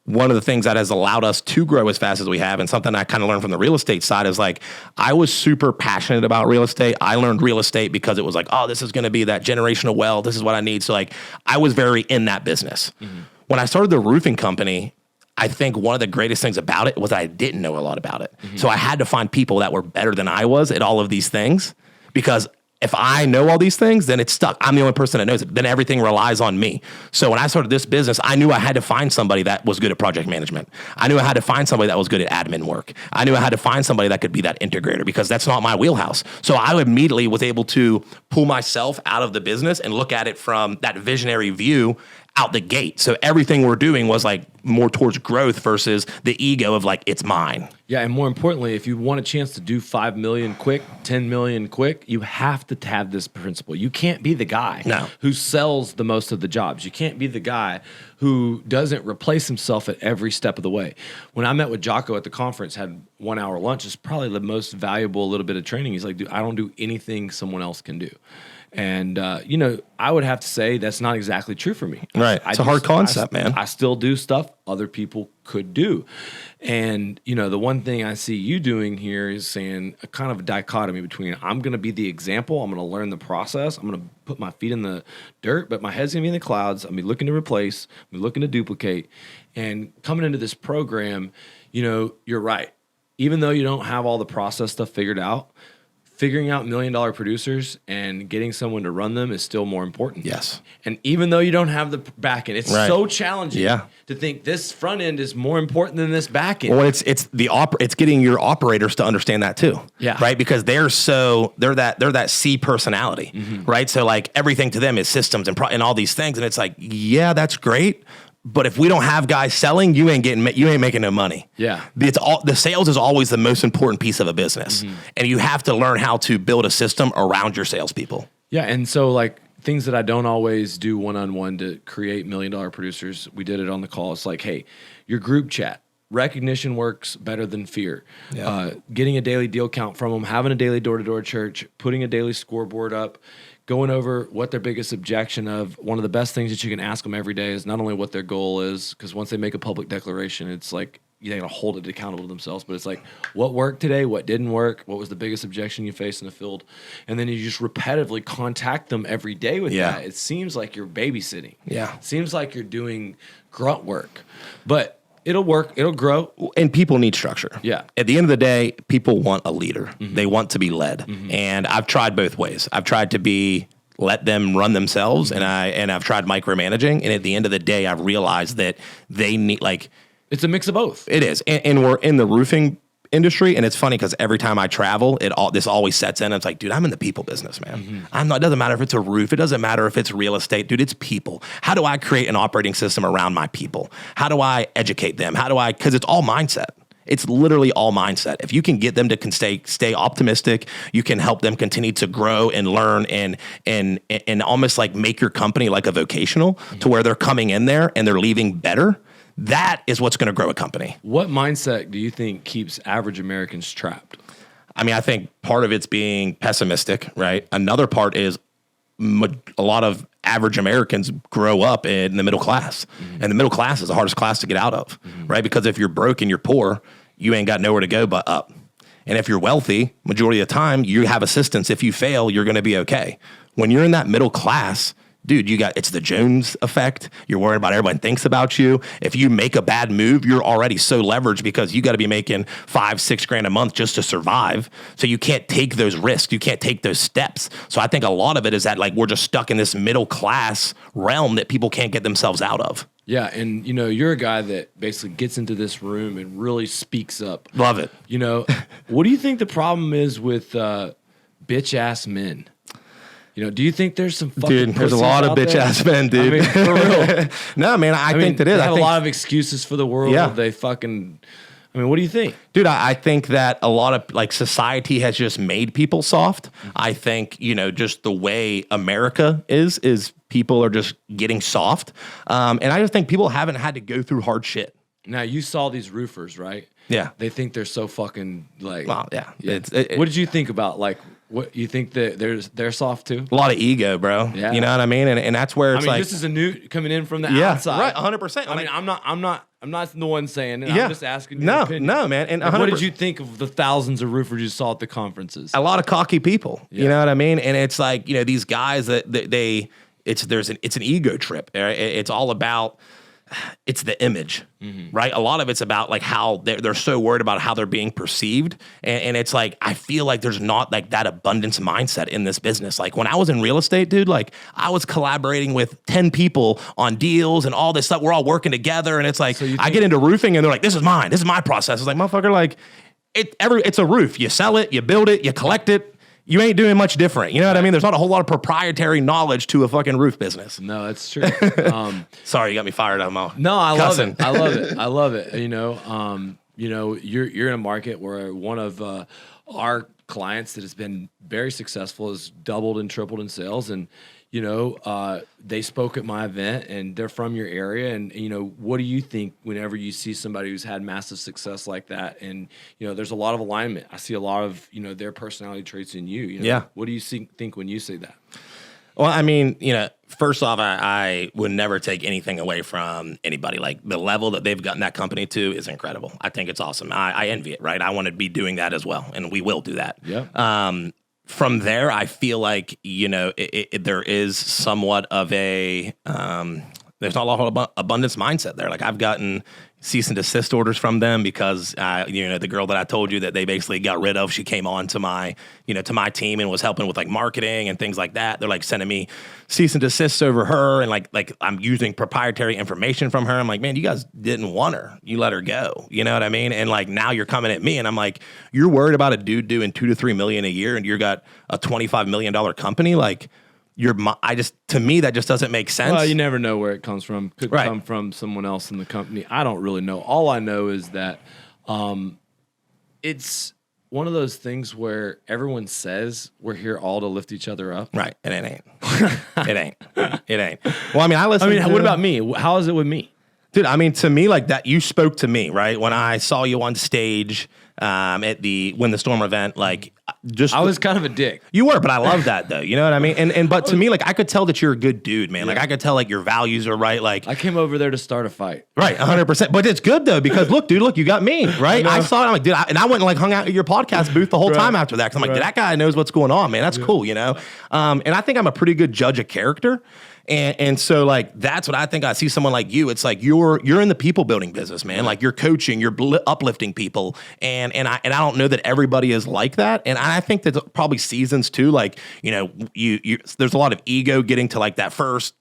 Speaker 2: one of the things that has allowed us to grow as fast as we have, and something I kind of learned from the real estate side, is like, I was super passionate about real estate. I learned real estate because it was like, oh, this is going to be that generational wealth. This is what I need. So like, I was very in that business. Mm-hmm. When I started the roofing company, I think one of the greatest things about it was I didn't know a lot about it. Mm-hmm. So I had to find people that were better than I was at all of these things, because if I know all these things, then it's stuck. I'm the only person that knows it. Then everything relies on me. So when I started this business, I knew I had to find somebody that was good at project management. I knew I had to find somebody that was good at admin work. I knew I had to find somebody that could be that integrator, because that's not my wheelhouse. So I immediately was able to pull myself out of the business and look at it from that visionary view out the gate. So everything we're doing was like more towards growth versus the ego of like, it's mine.
Speaker 1: Yeah, and more importantly, if you want a chance to do 5 million quick, 10 million quick, you have to have this principle. You can't be the guy who sells the most of the jobs. You can't be the guy who doesn't replace himself at every step of the way. When I met with Jocko at the conference, had 1 hour lunch, it's probably the most valuable little bit of training. He's like, dude, I don't do anything someone else can do. And, I would have to say that's not exactly true for me.
Speaker 2: Right. It's a hard concept, man.
Speaker 1: I still do stuff other people could do. And, the one thing I see you doing here is saying a kind of a dichotomy between, I'm going to be the example, I'm going to learn the process, I'm going to put my feet in the dirt, but my head's going to be in the clouds. I'm going to be looking to replace, I'm going to be looking to duplicate. And coming into this program, you're right. Even though you don't have all the process stuff figured out, figuring out $1 million producers and getting someone to run them is still more important.
Speaker 2: Yes.
Speaker 1: And even though you don't have the back end, it's so challenging to think this front end is more important than this back end.
Speaker 2: Well, it's getting your operators to understand that too.
Speaker 1: Yeah.
Speaker 2: Right? Because they're that C personality, right? So like everything to them is systems and all these things. And it's like, yeah, that's great. But if we don't have guys selling, you ain't making no money.
Speaker 1: Yeah.
Speaker 2: The sales is always the most important piece of a business. Mm-hmm. And you have to learn how to build a system around your salespeople.
Speaker 1: Yeah. And so like things that I don't always do one-on-one to create $1 million producers, we did it on the call. It's like, hey, your group chat, recognition works better than fear. Yeah. Getting a daily deal count from them, having a daily door-to-door church, putting a daily scoreboard up, going over what their biggest objection of. One of the best things that you can ask them every day is not only what their goal is, because once they make a public declaration, it's like you got to hold it accountable to themselves, but it's like, what worked today, what didn't work, what was the biggest objection you faced in the field, and then you just repetitively contact them every day with that. It seems like you're babysitting.
Speaker 2: Yeah.
Speaker 1: It seems like you're doing grunt work, but It'll work. It'll grow.
Speaker 2: And people need structure.
Speaker 1: Yeah.
Speaker 2: At the end of the day, people want a leader. They want to be led. And I've tried both ways. I've tried to let them run themselves, and I've tried micromanaging. And at the end of the day, I've realized that they need
Speaker 1: it's a mix of both.
Speaker 2: It is. And we're in the roofing industry, and it's funny because every time I travel, this always sets in. It's like, dude, I'm in the people business, man. It doesn't matter if it's a roof, it doesn't matter if it's real estate, dude. It's people. How do I create an operating system around my people? How do I educate them? Because it's all mindset. It's literally all mindset. If you can get them to stay optimistic, you can help them continue to grow and learn and almost like make your company like a vocational to where they're coming in there and they're leaving better. That is what's going to grow a company.
Speaker 1: What mindset do you think keeps average Americans trapped?
Speaker 2: I mean, I think part of it's being pessimistic, right? Another part is a lot of average Americans grow up in the middle class. And the middle class is the hardest class to get out of, right? Because if you're broke and you're poor, you ain't got nowhere to go but up. And if you're wealthy, majority of the time, you have assistance. If you fail, you're going to be okay. When you're in that middle class, dude, it's the Jones effect. You're worried about everyone thinks about you. If you make a bad move, you're already so leveraged because you got to be making $5-6 grand a month just to survive. So you can't take those risks. You can't take those steps. So I think a lot of it is that we're just stuck in this middle class realm that people can't get themselves out of.
Speaker 1: Yeah, and you're a guy that basically gets into this room and really speaks up.
Speaker 2: Love it.
Speaker 1: What do you think the problem is with bitch ass men? Do you think there's some fucking
Speaker 2: dude? There's a lot of bitch ass men, dude.
Speaker 1: I mean, for real.
Speaker 2: No, man. I think that is.
Speaker 1: They have a lot of excuses for the world.
Speaker 2: Yeah.
Speaker 1: They fucking. I mean, what do you think,
Speaker 2: dude? I think that a lot of society has just made people soft. I think just the way America is people are just getting soft, and I just think people haven't had to go through hard shit.
Speaker 1: Now you saw these roofers, right?
Speaker 2: Yeah.
Speaker 1: They think they're so fucking
Speaker 2: Well, yeah.
Speaker 1: What did you think about what you think that they're soft too?
Speaker 2: A lot of ego, bro.
Speaker 1: Yeah.
Speaker 2: You know what I mean? And that's where it's
Speaker 1: this is a new coming in from the outside.
Speaker 2: Right, 100%.
Speaker 1: I mean, I'm not the one saying it. I'm just asking your opinion.
Speaker 2: No, man. And
Speaker 1: what did you think of the thousands of roofers you saw at the conferences?
Speaker 2: A lot of cocky people. Yeah. You know what I mean? And it's these guys that it's an ego trip. It's all about. It's the image, right? A lot of it's about how they're so worried about how they're being perceived. And it's I feel like there's not that abundance mindset in this business. When I was in real estate, dude, I was collaborating with 10 people on deals and all this stuff. We're all working together. And it's I get into roofing and they're like, this is mine. This is my process. It's motherfucker, it's a roof. You sell it, you build it, you collect it. You ain't doing much different. You know what I mean? There's not a whole lot of proproprietary knowledge to a fucking roof business.
Speaker 1: No, that's true.
Speaker 2: Sorry, you got me fired up.
Speaker 1: I love it. I love it. I love it. You're in a market where one of our clients that has been very successful has doubled and tripled in sales, and they spoke at my event, and they're from your area. And what do you think whenever you see somebody who's had massive success like that? And there's a lot of alignment. I see a lot of their personality traits in you.
Speaker 2: Yeah.
Speaker 1: What do you think when you say that?
Speaker 2: Well, I mean, first off, I would never take anything away from anybody. The level that they've gotten that company to is incredible. I think it's awesome. I envy it, right? I want to be doing that as well, and we will do that.
Speaker 1: Yeah.
Speaker 2: From there, I feel like, there is somewhat of a, there's not a lot of abundance mindset there. I've gotten cease and desist orders from them because, the girl that I told you that they basically got rid of, she came on to my team and was helping with marketing and things like that. They're sending me cease and desist over her. And I'm using proprietary information from her. I'm like, man, you guys didn't want her. You let her go. You know what I mean? And now you're coming at me and I'm like, you're worried about a dude doing $2 to $3 million a year and you got a $25 million company. To me, that just doesn't make sense.
Speaker 1: Well, you never know where it comes from. Could come from someone else in the company. I don't really know. All I know is that it's one of those things where everyone says we're here all to lift each other up.
Speaker 2: Right. And it ain't. It ain't. Well, I mean,
Speaker 1: what about me? How is it with me?
Speaker 2: Dude, I mean, to me, that you spoke to me, right? When I saw you on stage at the Win the Storm event,
Speaker 1: I was kind of a dick.
Speaker 2: You were, but I love that though. You know what I mean? But to me, I could tell that you're a good dude, man. I could tell your values are right.
Speaker 1: I came over there to start a fight.
Speaker 2: Right, 100%. But it's good though because look, you got me, right? I saw it. I'm like, dude, and I went and hung out at your podcast booth the whole time after that because I'm like, that guy knows what's going on, man. That's cool, And I think I'm a pretty good judge of character. And so like that's what I think. I see someone like you. It's like you're in the people building business, man. Like you're coaching, you're uplifting people, and I don't know that everybody is like that. And I think that probably seasons too. Like you there's a lot of ego getting to like that first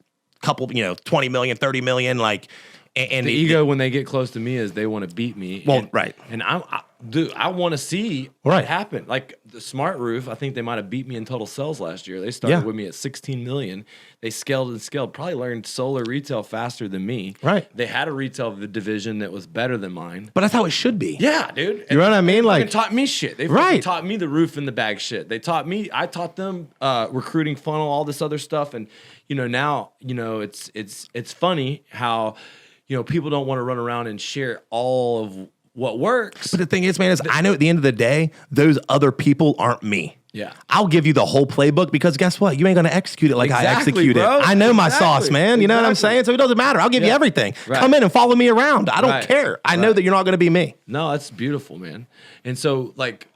Speaker 2: couple, 20 million, 30 million, like. And
Speaker 1: the ego when they get close to me is they want to beat me.
Speaker 2: Well, right.
Speaker 1: And I want to see what happened. Like the Smart Roof, I think they might have beat me in total sales last year. They started with me at 16 million. They scaled and scaled. Probably learned solar retail faster than me.
Speaker 2: Right.
Speaker 1: They had a retail division that was better than mine.
Speaker 2: But that's how it should be.
Speaker 1: Yeah, dude.
Speaker 2: You know what I mean?
Speaker 1: They
Speaker 2: like
Speaker 1: taught me shit. They taught me the roof and the bag shit. They taught me. I taught them recruiting funnel, all this other stuff. And now it's funny how. People don't want to run around and share all of what works.
Speaker 2: But the thing is, man, is I know at the end of the day, those other people aren't me.
Speaker 1: Yeah.
Speaker 2: I'll give you the whole playbook because guess what? You ain't going to execute it like I execute it. I know my sauce, man. You know what I'm saying? So it doesn't matter. I'll give you everything. Right. Come in and follow me around. I don't care. I know that you're not going to be me.
Speaker 1: No, that's beautiful, man. And so like,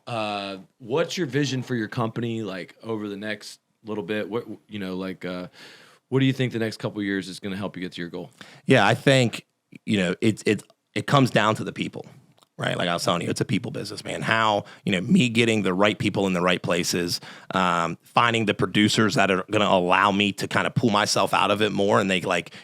Speaker 1: what's your vision for your company? Like over the next little bit, what do you think the next couple of years is going to help you get to your goal?
Speaker 2: Yeah, I think, it comes down to the people, right? Like I was telling you, it's a people business, man. How, me getting the right people in the right places, finding the producers that are going to allow me to kind of pull myself out of it more. And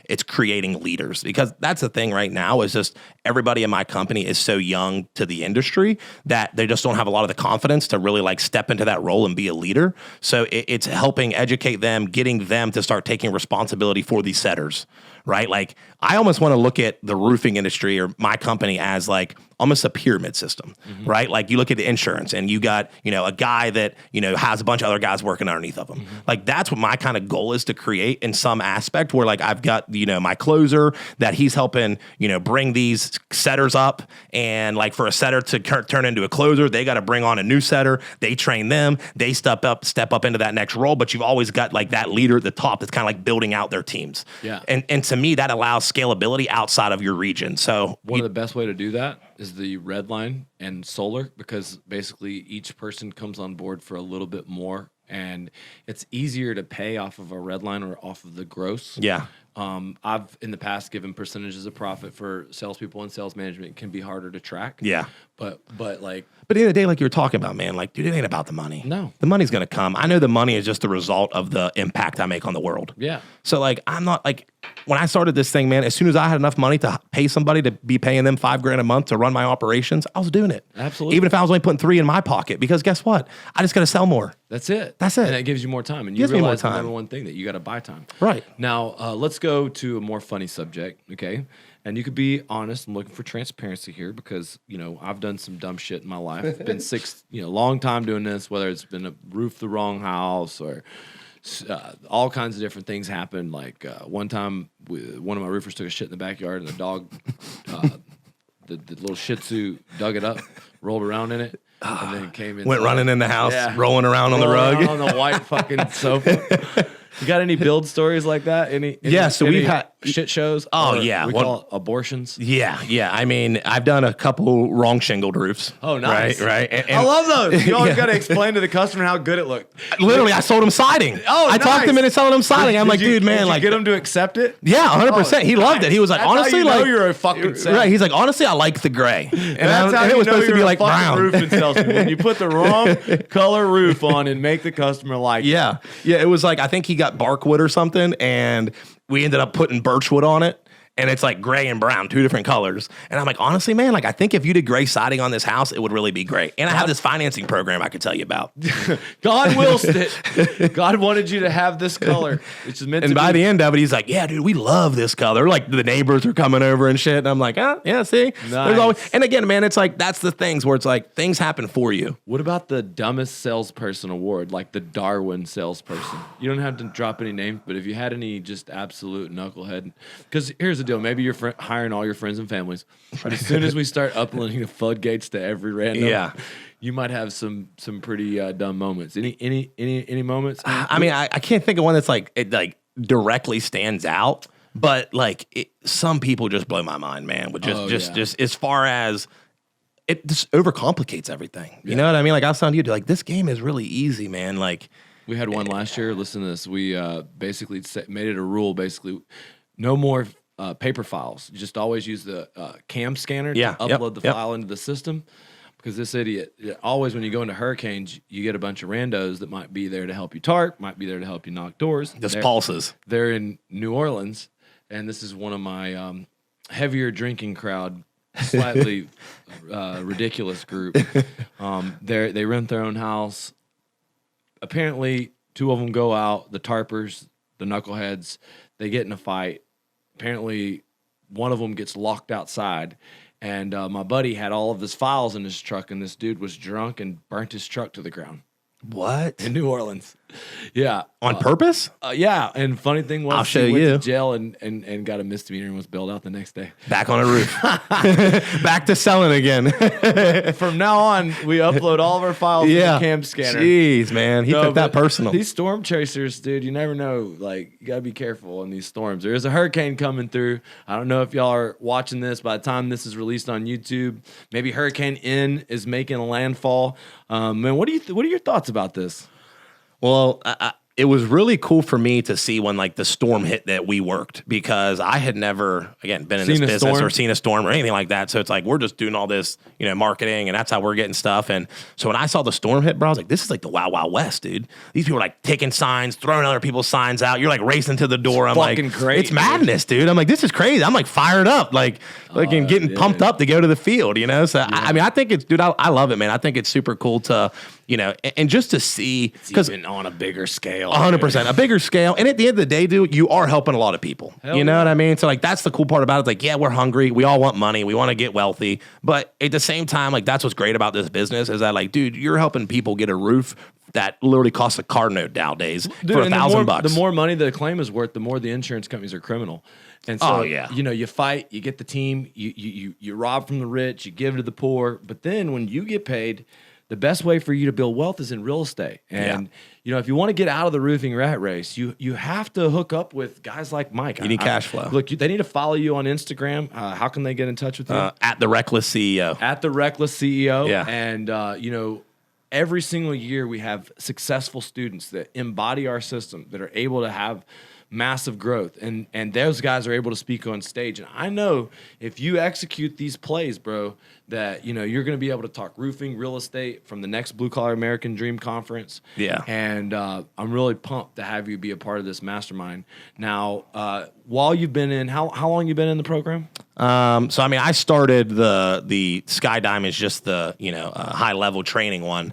Speaker 2: it's creating leaders, because that's the thing right now is just everybody in my company is so young to the industry that they just don't have a lot of the confidence to really like step into that role and be a leader. So it's helping educate them, getting them to start taking responsibility for these setters, right? Like I almost want to look at the roofing industry or my company as like almost a pyramid system, right? Like you look at the insurance and you got, a guy that, has a bunch of other guys working underneath of him. Like that's what my kind of goal is to create in some aspect where like I've got, my closer that he's helping, bring these setters up, and like for a setter to turn into a closer, they got to bring on a new setter. They train them, they step up into that next role. But you've always got like that leader at the top that's kind of like building out their teams.
Speaker 1: Yeah.
Speaker 2: And to me, that allows scalability outside of your region. So
Speaker 1: one of the best way to do that is the red line and solar, because basically each person comes on board for a little bit more, and it's easier to pay off of a red line or off of the gross.
Speaker 2: Yeah.
Speaker 1: I've in the past given percentages of profit for salespeople, and sales management can be harder to track.
Speaker 2: Yeah.
Speaker 1: But like,
Speaker 2: but at the end of the day, like you were talking about, man, like, dude, it ain't about the money.
Speaker 1: No.
Speaker 2: The money's going to come. I know the money is just the result of the impact I make on the world.
Speaker 1: Yeah.
Speaker 2: So like, I'm not like, when I started this thing, man, as soon as I had enough money to pay somebody to be paying them $5,000 a month to run my operations, I was doing it.
Speaker 1: Absolutely.
Speaker 2: Even if I was only putting $3 in my pocket, because guess what? I just got to sell more.
Speaker 1: That's it.
Speaker 2: That's it.
Speaker 1: And that gives you more time. And you realize the number one thing that you got to buy time.
Speaker 2: Right.
Speaker 1: Now, let's go to a more funny subject, okay? And you could be honest. I'm looking for transparency here because, I've done some dumb shit in my life. It's been long time doing this, whether it's been a roof the wrong house or all kinds of different things happen. Like one time, one of my roofers took a shit in the backyard, and the dog, the little Shih Tzu, dug it up, rolled around in it, and then came in.
Speaker 2: Went running in the house, rolling around on the rug.
Speaker 1: On the white fucking sofa. You got any build stories like that?
Speaker 2: So we've had
Speaker 1: shit shows.
Speaker 2: Oh yeah,
Speaker 1: we call it abortions.
Speaker 2: Yeah. I mean, I've done a couple wrong shingled roofs.
Speaker 1: Oh, nice.
Speaker 2: Right. And
Speaker 1: I love those. You always got to explain to the customer how good it looked.
Speaker 2: Literally, I sold him siding.
Speaker 1: Oh,
Speaker 2: I talked him into selling him siding. I'm like, dude, man,
Speaker 1: did you get him to accept it?
Speaker 2: Yeah, 100%. He loved it. He was like,
Speaker 1: that's
Speaker 2: honestly,
Speaker 1: how you know you're a fucking salesman.
Speaker 2: Right. He's like, honestly, I like the gray, and
Speaker 1: that's how
Speaker 2: it was supposed to be like brown.
Speaker 1: Roofing salesman. When you put the wrong color roof on and make the customer like
Speaker 2: it. Yeah. It was like, I think he got barkwood or something, and we ended up putting birchwood on it. And it's like gray and brown, two different colors. And I'm like, honestly, man, like I think if you did gray siding on this house, it would really be great. And I have this financing program I could tell you about.
Speaker 1: God wills it. God wanted you to have this color. Which is meant
Speaker 2: and
Speaker 1: to
Speaker 2: by
Speaker 1: be.
Speaker 2: the end of it, he's like, yeah, dude, we love this color. Like the neighbors are coming over and shit. And I'm like, yeah, see?
Speaker 1: Nice.
Speaker 2: There's always, and again, man, it's like, that's the things where it's like, things happen for you.
Speaker 1: What about the dumbest salesperson award, like the Darwin salesperson? You don't have to drop any names, but if you had any just absolute knucklehead. Because here's the deal. Maybe you're hiring all your friends and families. But as soon as we start uploading the floodgates to every random, you might have some pretty dumb moments. Any moments?
Speaker 2: I mean, I can't think of one that's like it like directly stands out, but like some people just blow my mind, man. With just as far as it just overcomplicates everything. You know what I mean? Like I was telling you, like this game is really easy, man. Like
Speaker 1: We had one last year. Listen to this. We basically made it a rule. Basically, no more paper files. You just always use the cam scanner to upload the file into the system. Because this idiot, always when you go into hurricanes, you get a bunch of randos that might be there to help you tarp, might be there to help you knock doors.
Speaker 2: Just pulses.
Speaker 1: They're in New Orleans, and this is one of my heavier drinking crowd, slightly ridiculous group. They rent their own house. Apparently, two of them go out, the tarpers, the knuckleheads, they get in a fight. Apparently, one of them gets locked outside. And my buddy had all of his files in his truck, and this dude was drunk and burnt his truck to the ground.
Speaker 2: What?
Speaker 1: In New Orleans. Yeah.
Speaker 2: On purpose?
Speaker 1: Yeah. And funny thing was,
Speaker 2: he went
Speaker 1: to jail and got a misdemeanor and was bailed out the next day.
Speaker 2: Back on a roof. Back to selling again.
Speaker 1: From now on, we upload all of our files to the cam scanner.
Speaker 2: Jeez, man. He took that personal.
Speaker 1: These storm chasers, dude, you never know. Like, you got to be careful in these storms. There is a hurricane coming through. I don't know if y'all are watching this by the time this is released on YouTube. Maybe Hurricane N is making a landfall. Man, what are your thoughts about this?
Speaker 2: Well, it was really cool for me to see when like the storm hit that we worked, because I had never, again, been in this business or seen a storm or anything like that. So it's like, we're just doing all this, marketing, and that's how we're getting stuff. And so when I saw the storm hit, bro, I was like, this is like the Wild Wild West, dude. These people are like taking signs, throwing other people's signs out. You're like racing to the door. I'm like,
Speaker 1: great,
Speaker 2: it's madness, dude. I'm like, this is crazy. I'm like fired up, and getting pumped up to go to the field, So I mean, I think it's, dude, I love it, man. I think it's super cool to, and just to see,
Speaker 1: because on a bigger scale,
Speaker 2: 100%, a bigger scale. And at the end of the day, dude, you are helping a lot of people. You know what I mean? So like, that's the cool part about it. It's like, yeah, we're hungry. We all want money. We want to get wealthy. But at the same time, like, that's what's great about this business is that, like, dude, you're helping people get a roof that literally costs a car note nowadays for $1,000.
Speaker 1: The more money the claim is worth, the more the insurance companies are criminal. And so, you fight, you get the team, you rob from the rich, you give to the poor. But then when you get paid, the best way for you to build wealth is in real estate. And, if you want to get out of the roofing rat race, you have to hook up with guys like Mike.
Speaker 2: You need cash flow.
Speaker 1: Look, they need to follow you on Instagram. How can they get in touch with you?
Speaker 2: At The Reckless CEO.
Speaker 1: At The Reckless CEO.
Speaker 2: Yeah.
Speaker 1: And, every single year we have successful students that embody our system, that are able to have massive growth, and those guys are able to speak on stage. And I know if you execute these plays, bro, that you're going to be able to talk roofing, real estate from the next Blue Collar American Dream Conference.
Speaker 2: Yeah.
Speaker 1: And I'm really pumped to have you be a part of this mastermind. Now, while you've been in, how long you been in the program?
Speaker 2: So I mean, I started the Skydiamonds, just the high level training one,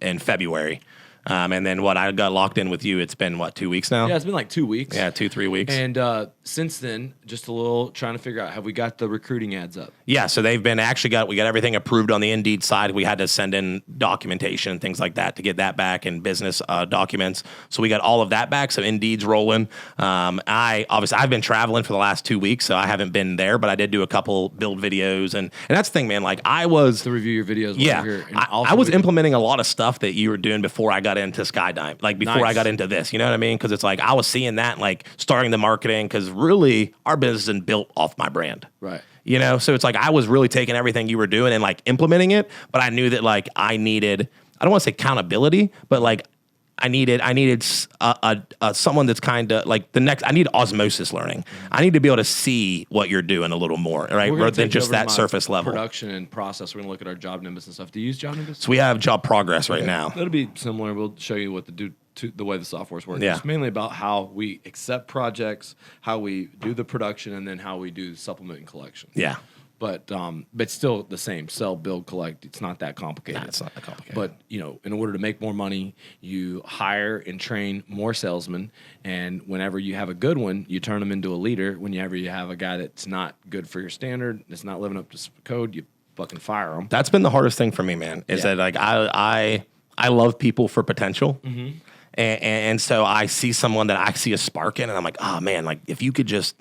Speaker 2: in February. And then I got locked in with you. It's been 2 weeks now?
Speaker 1: Yeah, it's been like 2 weeks.
Speaker 2: Yeah, 2-3 weeks.
Speaker 1: And since then, just a little trying to figure out, have we got the recruiting ads up?
Speaker 2: Yeah, so we got everything approved on the Indeed side. We had to send in documentation and things like that to get that back, and business documents. So we got all of that back. So Indeed's rolling. I've been traveling for the last 2 weeks, so I haven't been there, but I did do a couple build videos, and that's the thing, man. Like, I was
Speaker 1: to review your videos.
Speaker 2: Yeah, I was implementing a lot of stuff that you were doing before I got into Skydive, like before I got into this, you know what I mean? Because it's like I was seeing that, like starting the marketing, because really our business isn't built off my brand,
Speaker 1: right?
Speaker 2: So it's like I was really taking everything you were doing and like implementing it, but I knew that like I needed, I don't want to say accountability, but like I needed someone that's kind of like I need osmosis learning. I need to be able to see what you're doing a little more, right? Rather than just that surface level.
Speaker 1: Production and process. We're going to look at our job nimbus and stuff. Do you use job nimbus?
Speaker 2: So we have job progress right now.
Speaker 1: That'll be similar. We'll show you what to do to the way the software's working.
Speaker 2: Yeah.
Speaker 1: It's mainly about how we accept projects, how we do the production, and then how we do supplement and collection.
Speaker 2: Yeah.
Speaker 1: But still the same. Sell, build, collect. It's not that complicated.
Speaker 2: Nah, it's not that complicated.
Speaker 1: But, in order to make more money, you hire and train more salesmen. And whenever you have a good one, you turn them into a leader. Whenever you have a guy that's not good for your standard, that's not living up to code, you fucking fire them.
Speaker 2: That's been the hardest thing for me, man, is that like I love people for potential. Mm-hmm. And so I see someone that I see a spark in, and I'm like, oh, man, like if you could just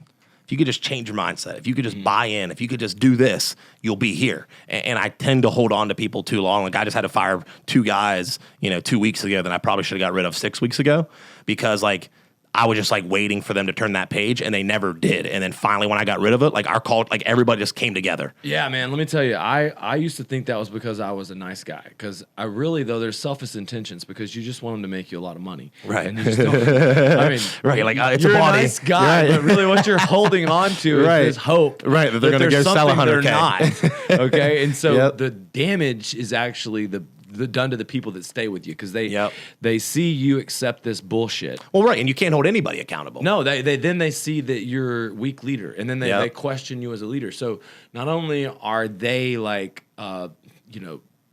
Speaker 2: change your mindset, if you could just buy in, if you could just do this, you'll be here. And I tend to hold on to people too long. Like I just had to fire 2 guys, 2 weeks ago that I probably should have got rid of 6 weeks ago, because like I was just like waiting for them to turn that page, and they never did. And then finally, when I got rid of it, like our call, like everybody just came together.
Speaker 1: Yeah, man. Let me tell you, I used to think that was because I was a nice guy. Because I really, though, there's selfish intentions because you just want them to make you a lot of money.
Speaker 2: Right.
Speaker 1: And you just don't, I mean,
Speaker 2: Right. Like it's
Speaker 1: you're
Speaker 2: a body.
Speaker 1: nice guy, but really what you're holding on to
Speaker 2: Right.
Speaker 1: is this hope.
Speaker 2: Right. That they're going to go sell
Speaker 1: something
Speaker 2: $100K.
Speaker 1: They're not. Okay. And so
Speaker 2: Yep.
Speaker 1: the damage is actually the done to the people that stay with you because
Speaker 2: Yep.
Speaker 1: they see you accept this bullshit.
Speaker 2: Well, right. And you can't hold anybody accountable.
Speaker 1: No, they see that you're a weak leader, and then they
Speaker 2: Yep.
Speaker 1: question you as a leader. So not only are they like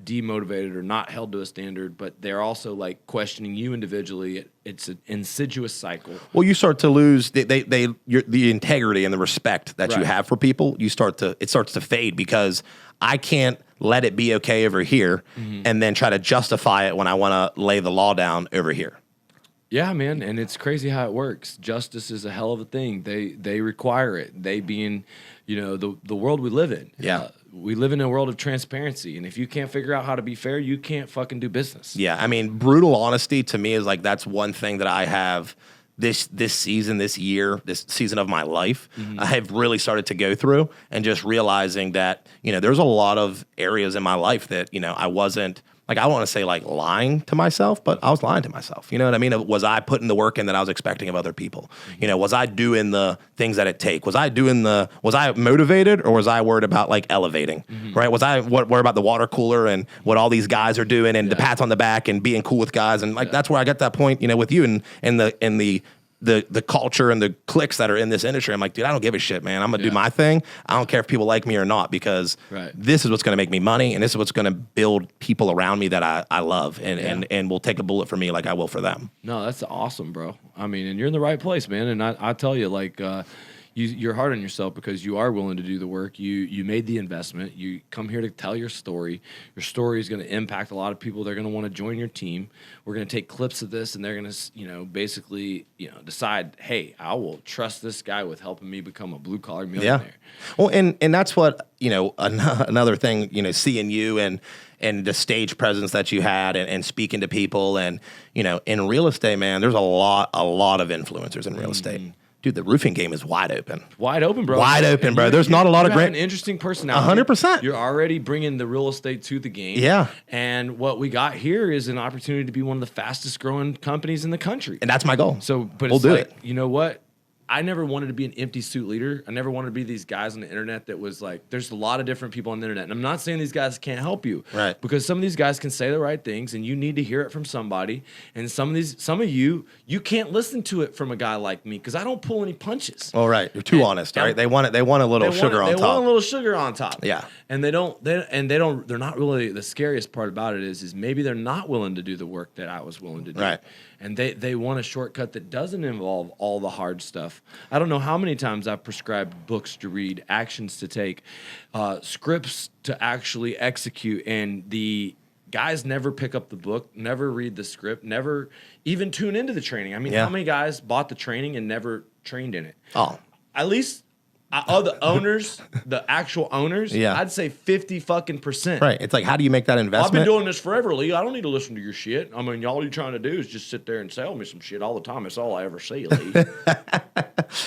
Speaker 1: demotivated or not held to a standard, but they're also like questioning you individually. It's an insidious cycle.
Speaker 2: Well, you start to lose the integrity and the respect that you
Speaker 1: Right.
Speaker 2: have for people. It starts to fade because I can't let it be okay over here and then try to justify it when I want to lay the law down over here.
Speaker 1: Yeah, man, and it's crazy how it works. Justice is a hell of a thing. They require it. They being, the world we live in.
Speaker 2: Yeah.
Speaker 1: We live in a world of transparency, and if you can't figure out how to be fair, you can't fucking do business.
Speaker 2: Yeah, I mean, brutal honesty to me is like that's one thing that I have this season, this year, this season of my life, I have really started to go through and just realizing that, there's a lot of areas in my life that, I wasn't, like, I don't want to say like lying to myself, but I was lying to myself. You know what I mean? Was I putting the work in that I was expecting of other people? Was I doing the things that it take? Was I motivated or was I worried about like elevating, right? Was I worried about the water cooler and what all these guys are doing and the pats on the back and being cool with guys? And like, that's where I got that point, with you and the culture and the cliques that are in this industry. I'm like, dude, I don't give a shit, man. I'm going to do my thing. I don't care if people like me or not because this is what's going to make me money and this is what's going to build people around me that I love and will take a bullet for me like I will for them.
Speaker 1: No, that's awesome, bro. I mean, and you're in the right place, man. And I tell you, like, you're hard on yourself because you are willing to do the work. You made the investment. You come here to tell your story. Your story is going to impact a lot of people. They're going to want to join your team. We're going to take clips of this, and they're going to, basically, decide, hey, I will trust this guy with helping me become a blue collar millionaire.
Speaker 2: Yeah. Well, and that's what another thing, seeing you and the stage presence that you had and speaking to people and in real estate, man, there's a lot of influencers in real estate. Dude, the roofing game is wide open.
Speaker 1: Wide open, bro.
Speaker 2: Wide open, bro. There's not a lot of great.
Speaker 1: An interesting personality.
Speaker 2: 100%.
Speaker 1: You're already bringing the real estate to the game.
Speaker 2: Yeah.
Speaker 1: And what we got here is an opportunity to be one of the fastest growing companies in the country.
Speaker 2: And that's my goal.
Speaker 1: So, but
Speaker 2: we'll
Speaker 1: it's
Speaker 2: do
Speaker 1: like,
Speaker 2: it.
Speaker 1: you know what? I never wanted to be an empty suit leader. I never wanted to be these guys on the internet that was like, there's a lot of different people on the internet. And I'm not saying these guys can't help you.
Speaker 2: Right.
Speaker 1: Because some of these guys can say the right things and you need to hear it from somebody. And some of you can't listen to it from a guy like me because I don't pull any punches.
Speaker 2: Oh, right. You're too honest, right? They want a little sugar on top.
Speaker 1: They want a little sugar on top.
Speaker 2: Yeah.
Speaker 1: And they're not really, the scariest part about it is maybe they're not willing to do the work that I was willing to do.
Speaker 2: Right.
Speaker 1: And they want a shortcut that doesn't involve all the hard stuff. I don't know how many times I've prescribed books to read, actions to take, scripts to actually execute, and the guys never pick up the book, never read the script, never even tune into the training. I mean, how many guys bought the training and never trained in it?
Speaker 2: Oh.
Speaker 1: At least the owners, the actual owners, I'd say 50%
Speaker 2: Right. It's like, how do you make that investment?
Speaker 1: I've been doing this forever, Lee. I don't need to listen to your shit. I mean, all you're trying to do is just sit there and sell me some shit all the time. That's all I ever see, Lee.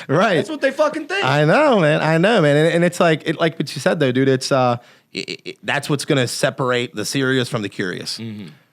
Speaker 2: Right.
Speaker 1: That's what they fucking think.
Speaker 2: I know, man. And it's like what you said, though, dude. It's that's what's going to separate the serious from the curious.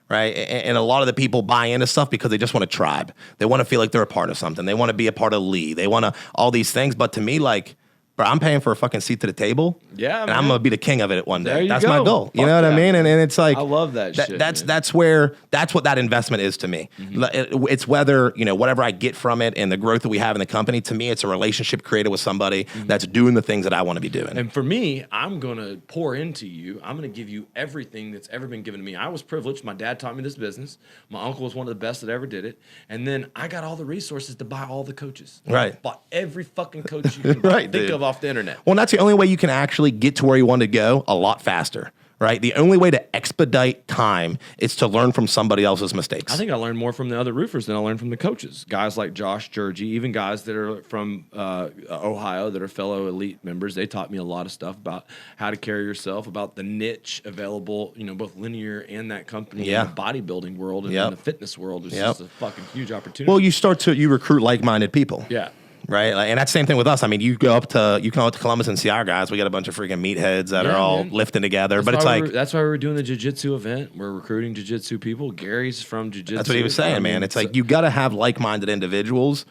Speaker 2: Right. And a lot of the people buy into stuff because they just want a tribe. They want to feel like they're a part of something. They want to be a part of Lee. They want to all these things. But to me, like, bro, I'm paying for a fucking seat to the table.
Speaker 1: Yeah,
Speaker 2: and I'm gonna be the king of it one day. That's
Speaker 1: go.
Speaker 2: my goal. You
Speaker 1: Fuck
Speaker 2: know what
Speaker 1: yeah.
Speaker 2: I mean? And it's like
Speaker 1: I love that shit.
Speaker 2: That's what that investment is to me. It's whether whatever I get from it and the growth that we have in the company. To me, it's a relationship created with somebody that's doing the things that I want to be doing.
Speaker 1: And for me, I'm gonna pour into you. I'm gonna give you everything that's ever been given to me. I was privileged. My dad taught me this business. My uncle was one of the best that ever did it. And then I got all the resources to buy all the coaches.
Speaker 2: Right.
Speaker 1: I bought every fucking coach you can think of off the internet.
Speaker 2: Well, that's the only way you can actually get to where you want to go a lot faster, right? The only way to expedite time is to learn from somebody else's mistakes.
Speaker 1: I think I learned more from the other roofers than I learned from the coaches. Guys like Josh, Georgie, even guys that are from Ohio that are fellow elite members. They taught me a lot of stuff about how to carry yourself, about the niche available, both linear and that company in the bodybuilding world and in the fitness world. It's just a fucking huge opportunity.
Speaker 2: Well, you recruit like-minded people.
Speaker 1: Yeah.
Speaker 2: Right, and that's the same thing with us. I mean, you come up to Columbus and see our guys. We got a bunch of freaking meatheads that are all lifting together. But
Speaker 1: that's why we're doing the jiu-jitsu event. We're recruiting jiu-jitsu people. Gary's from jiu-jitsu.
Speaker 2: That's what he was saying, man. It's like you got to have like-minded individuals.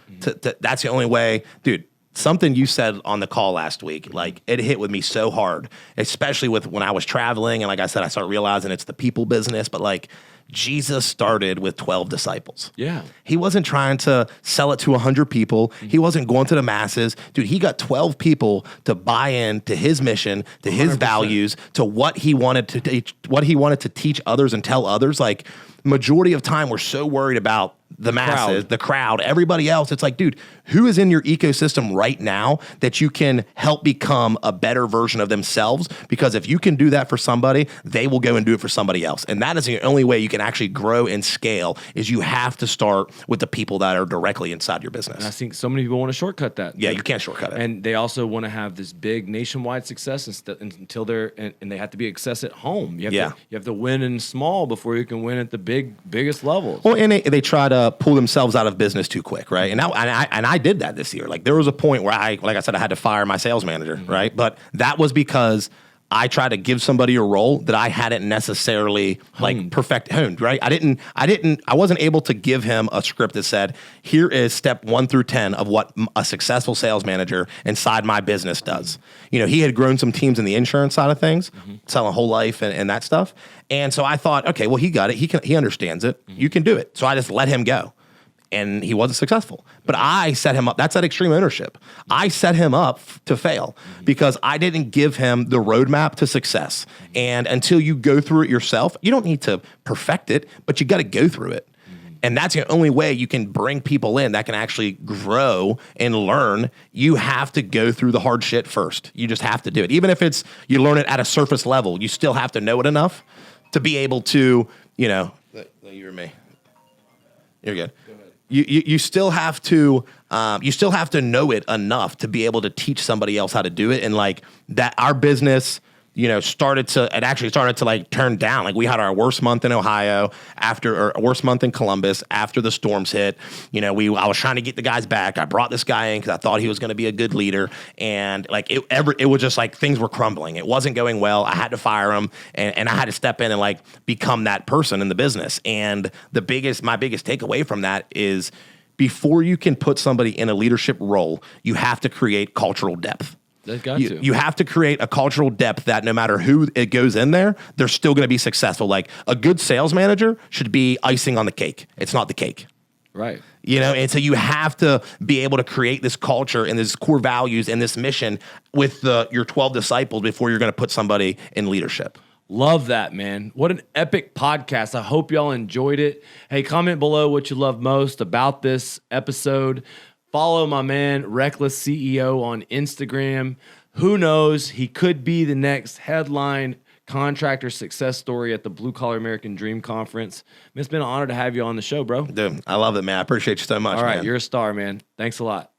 Speaker 2: That's the only way, dude. Something you said on the call last week, like it hit with me so hard, especially with when I was traveling. And like I said, I started realizing it's the people business, but like Jesus started with 12 disciples.
Speaker 1: Yeah.
Speaker 2: He wasn't trying to sell it to 100 people. He wasn't going to the masses. Dude, he got 12 people to buy in to his mission, to his
Speaker 1: 100%.
Speaker 2: values, to what he wanted to teach others and tell others. Like majority of time, we're so worried about the masses, the crowd, everybody else. It's like, dude, who is in your ecosystem right now that you can help become a better version of themselves? Because if you can do that for somebody, they will go and do it for somebody else. And that is the only way you can actually grow and scale is you have to start with the people that are directly inside your business.
Speaker 1: And I think so many people want to shortcut that.
Speaker 2: Yeah, you can't shortcut it.
Speaker 1: And they also want to have this big nationwide success until and they have to be a success at home. You have to win in small before you can win at the biggest levels.
Speaker 2: Well, and they try to pull themselves out of business too quick, right? And I did that this year. Like there was a point where I had to fire my sales manager, right? But that was because I tried to give somebody a role that I hadn't necessarily honed, right? I wasn't able to give him a script that said, here is step 1 through 10 of what a successful sales manager inside my business does. He had grown some teams in the insurance side of things, selling whole life and that stuff. And so I thought, okay, well, he got it. He understands it. You can do it. So I just let him go. And he wasn't successful. But I set him up. That's that extreme ownership. I set him up to fail because I didn't give him the roadmap to success. And until you go through it yourself, you don't need to perfect it, but you got to go through it. And that's the only way you can bring people in that can actually grow and learn. You have to go through the hard shit first. You just have to do it. Even if you learn it at a surface level, you still have to know it enough to be able to, you or me. You're good. You still have to know it enough to be able to teach somebody else how to do it. And like that, our business, started to like turn down. Like we had our worst month in Ohio or worst month in Columbus after the storms hit. I was trying to get the guys back. I brought this guy in because I thought he was going to be a good leader. And like it was just like things were crumbling. It wasn't going well. I had to fire him and I had to step in and like become that person in the business. And my biggest takeaway from that is before you can put somebody in a leadership role, you have to create cultural depth. You have to create a cultural depth that no matter who it goes in there, they're still going to be successful. Like a good sales manager should be icing on the cake. It's not the cake.
Speaker 1: Right.
Speaker 2: And so you have to be able to create this culture and this core values and this mission with your 12 disciples before you're going to put somebody in leadership.
Speaker 1: Love that, man. What an epic podcast. I hope y'all enjoyed it. Hey, comment below what you love most about this episode. Follow my man, Reckless CEO, on Instagram. Who knows? He could be the next headline contractor success story at the Blue Collar American Dream Conference. It's been an honor to have you on the show, bro.
Speaker 2: Dude, I love it, man. I appreciate you so much,
Speaker 1: All right,
Speaker 2: man.
Speaker 1: you're a star, man. Thanks a lot.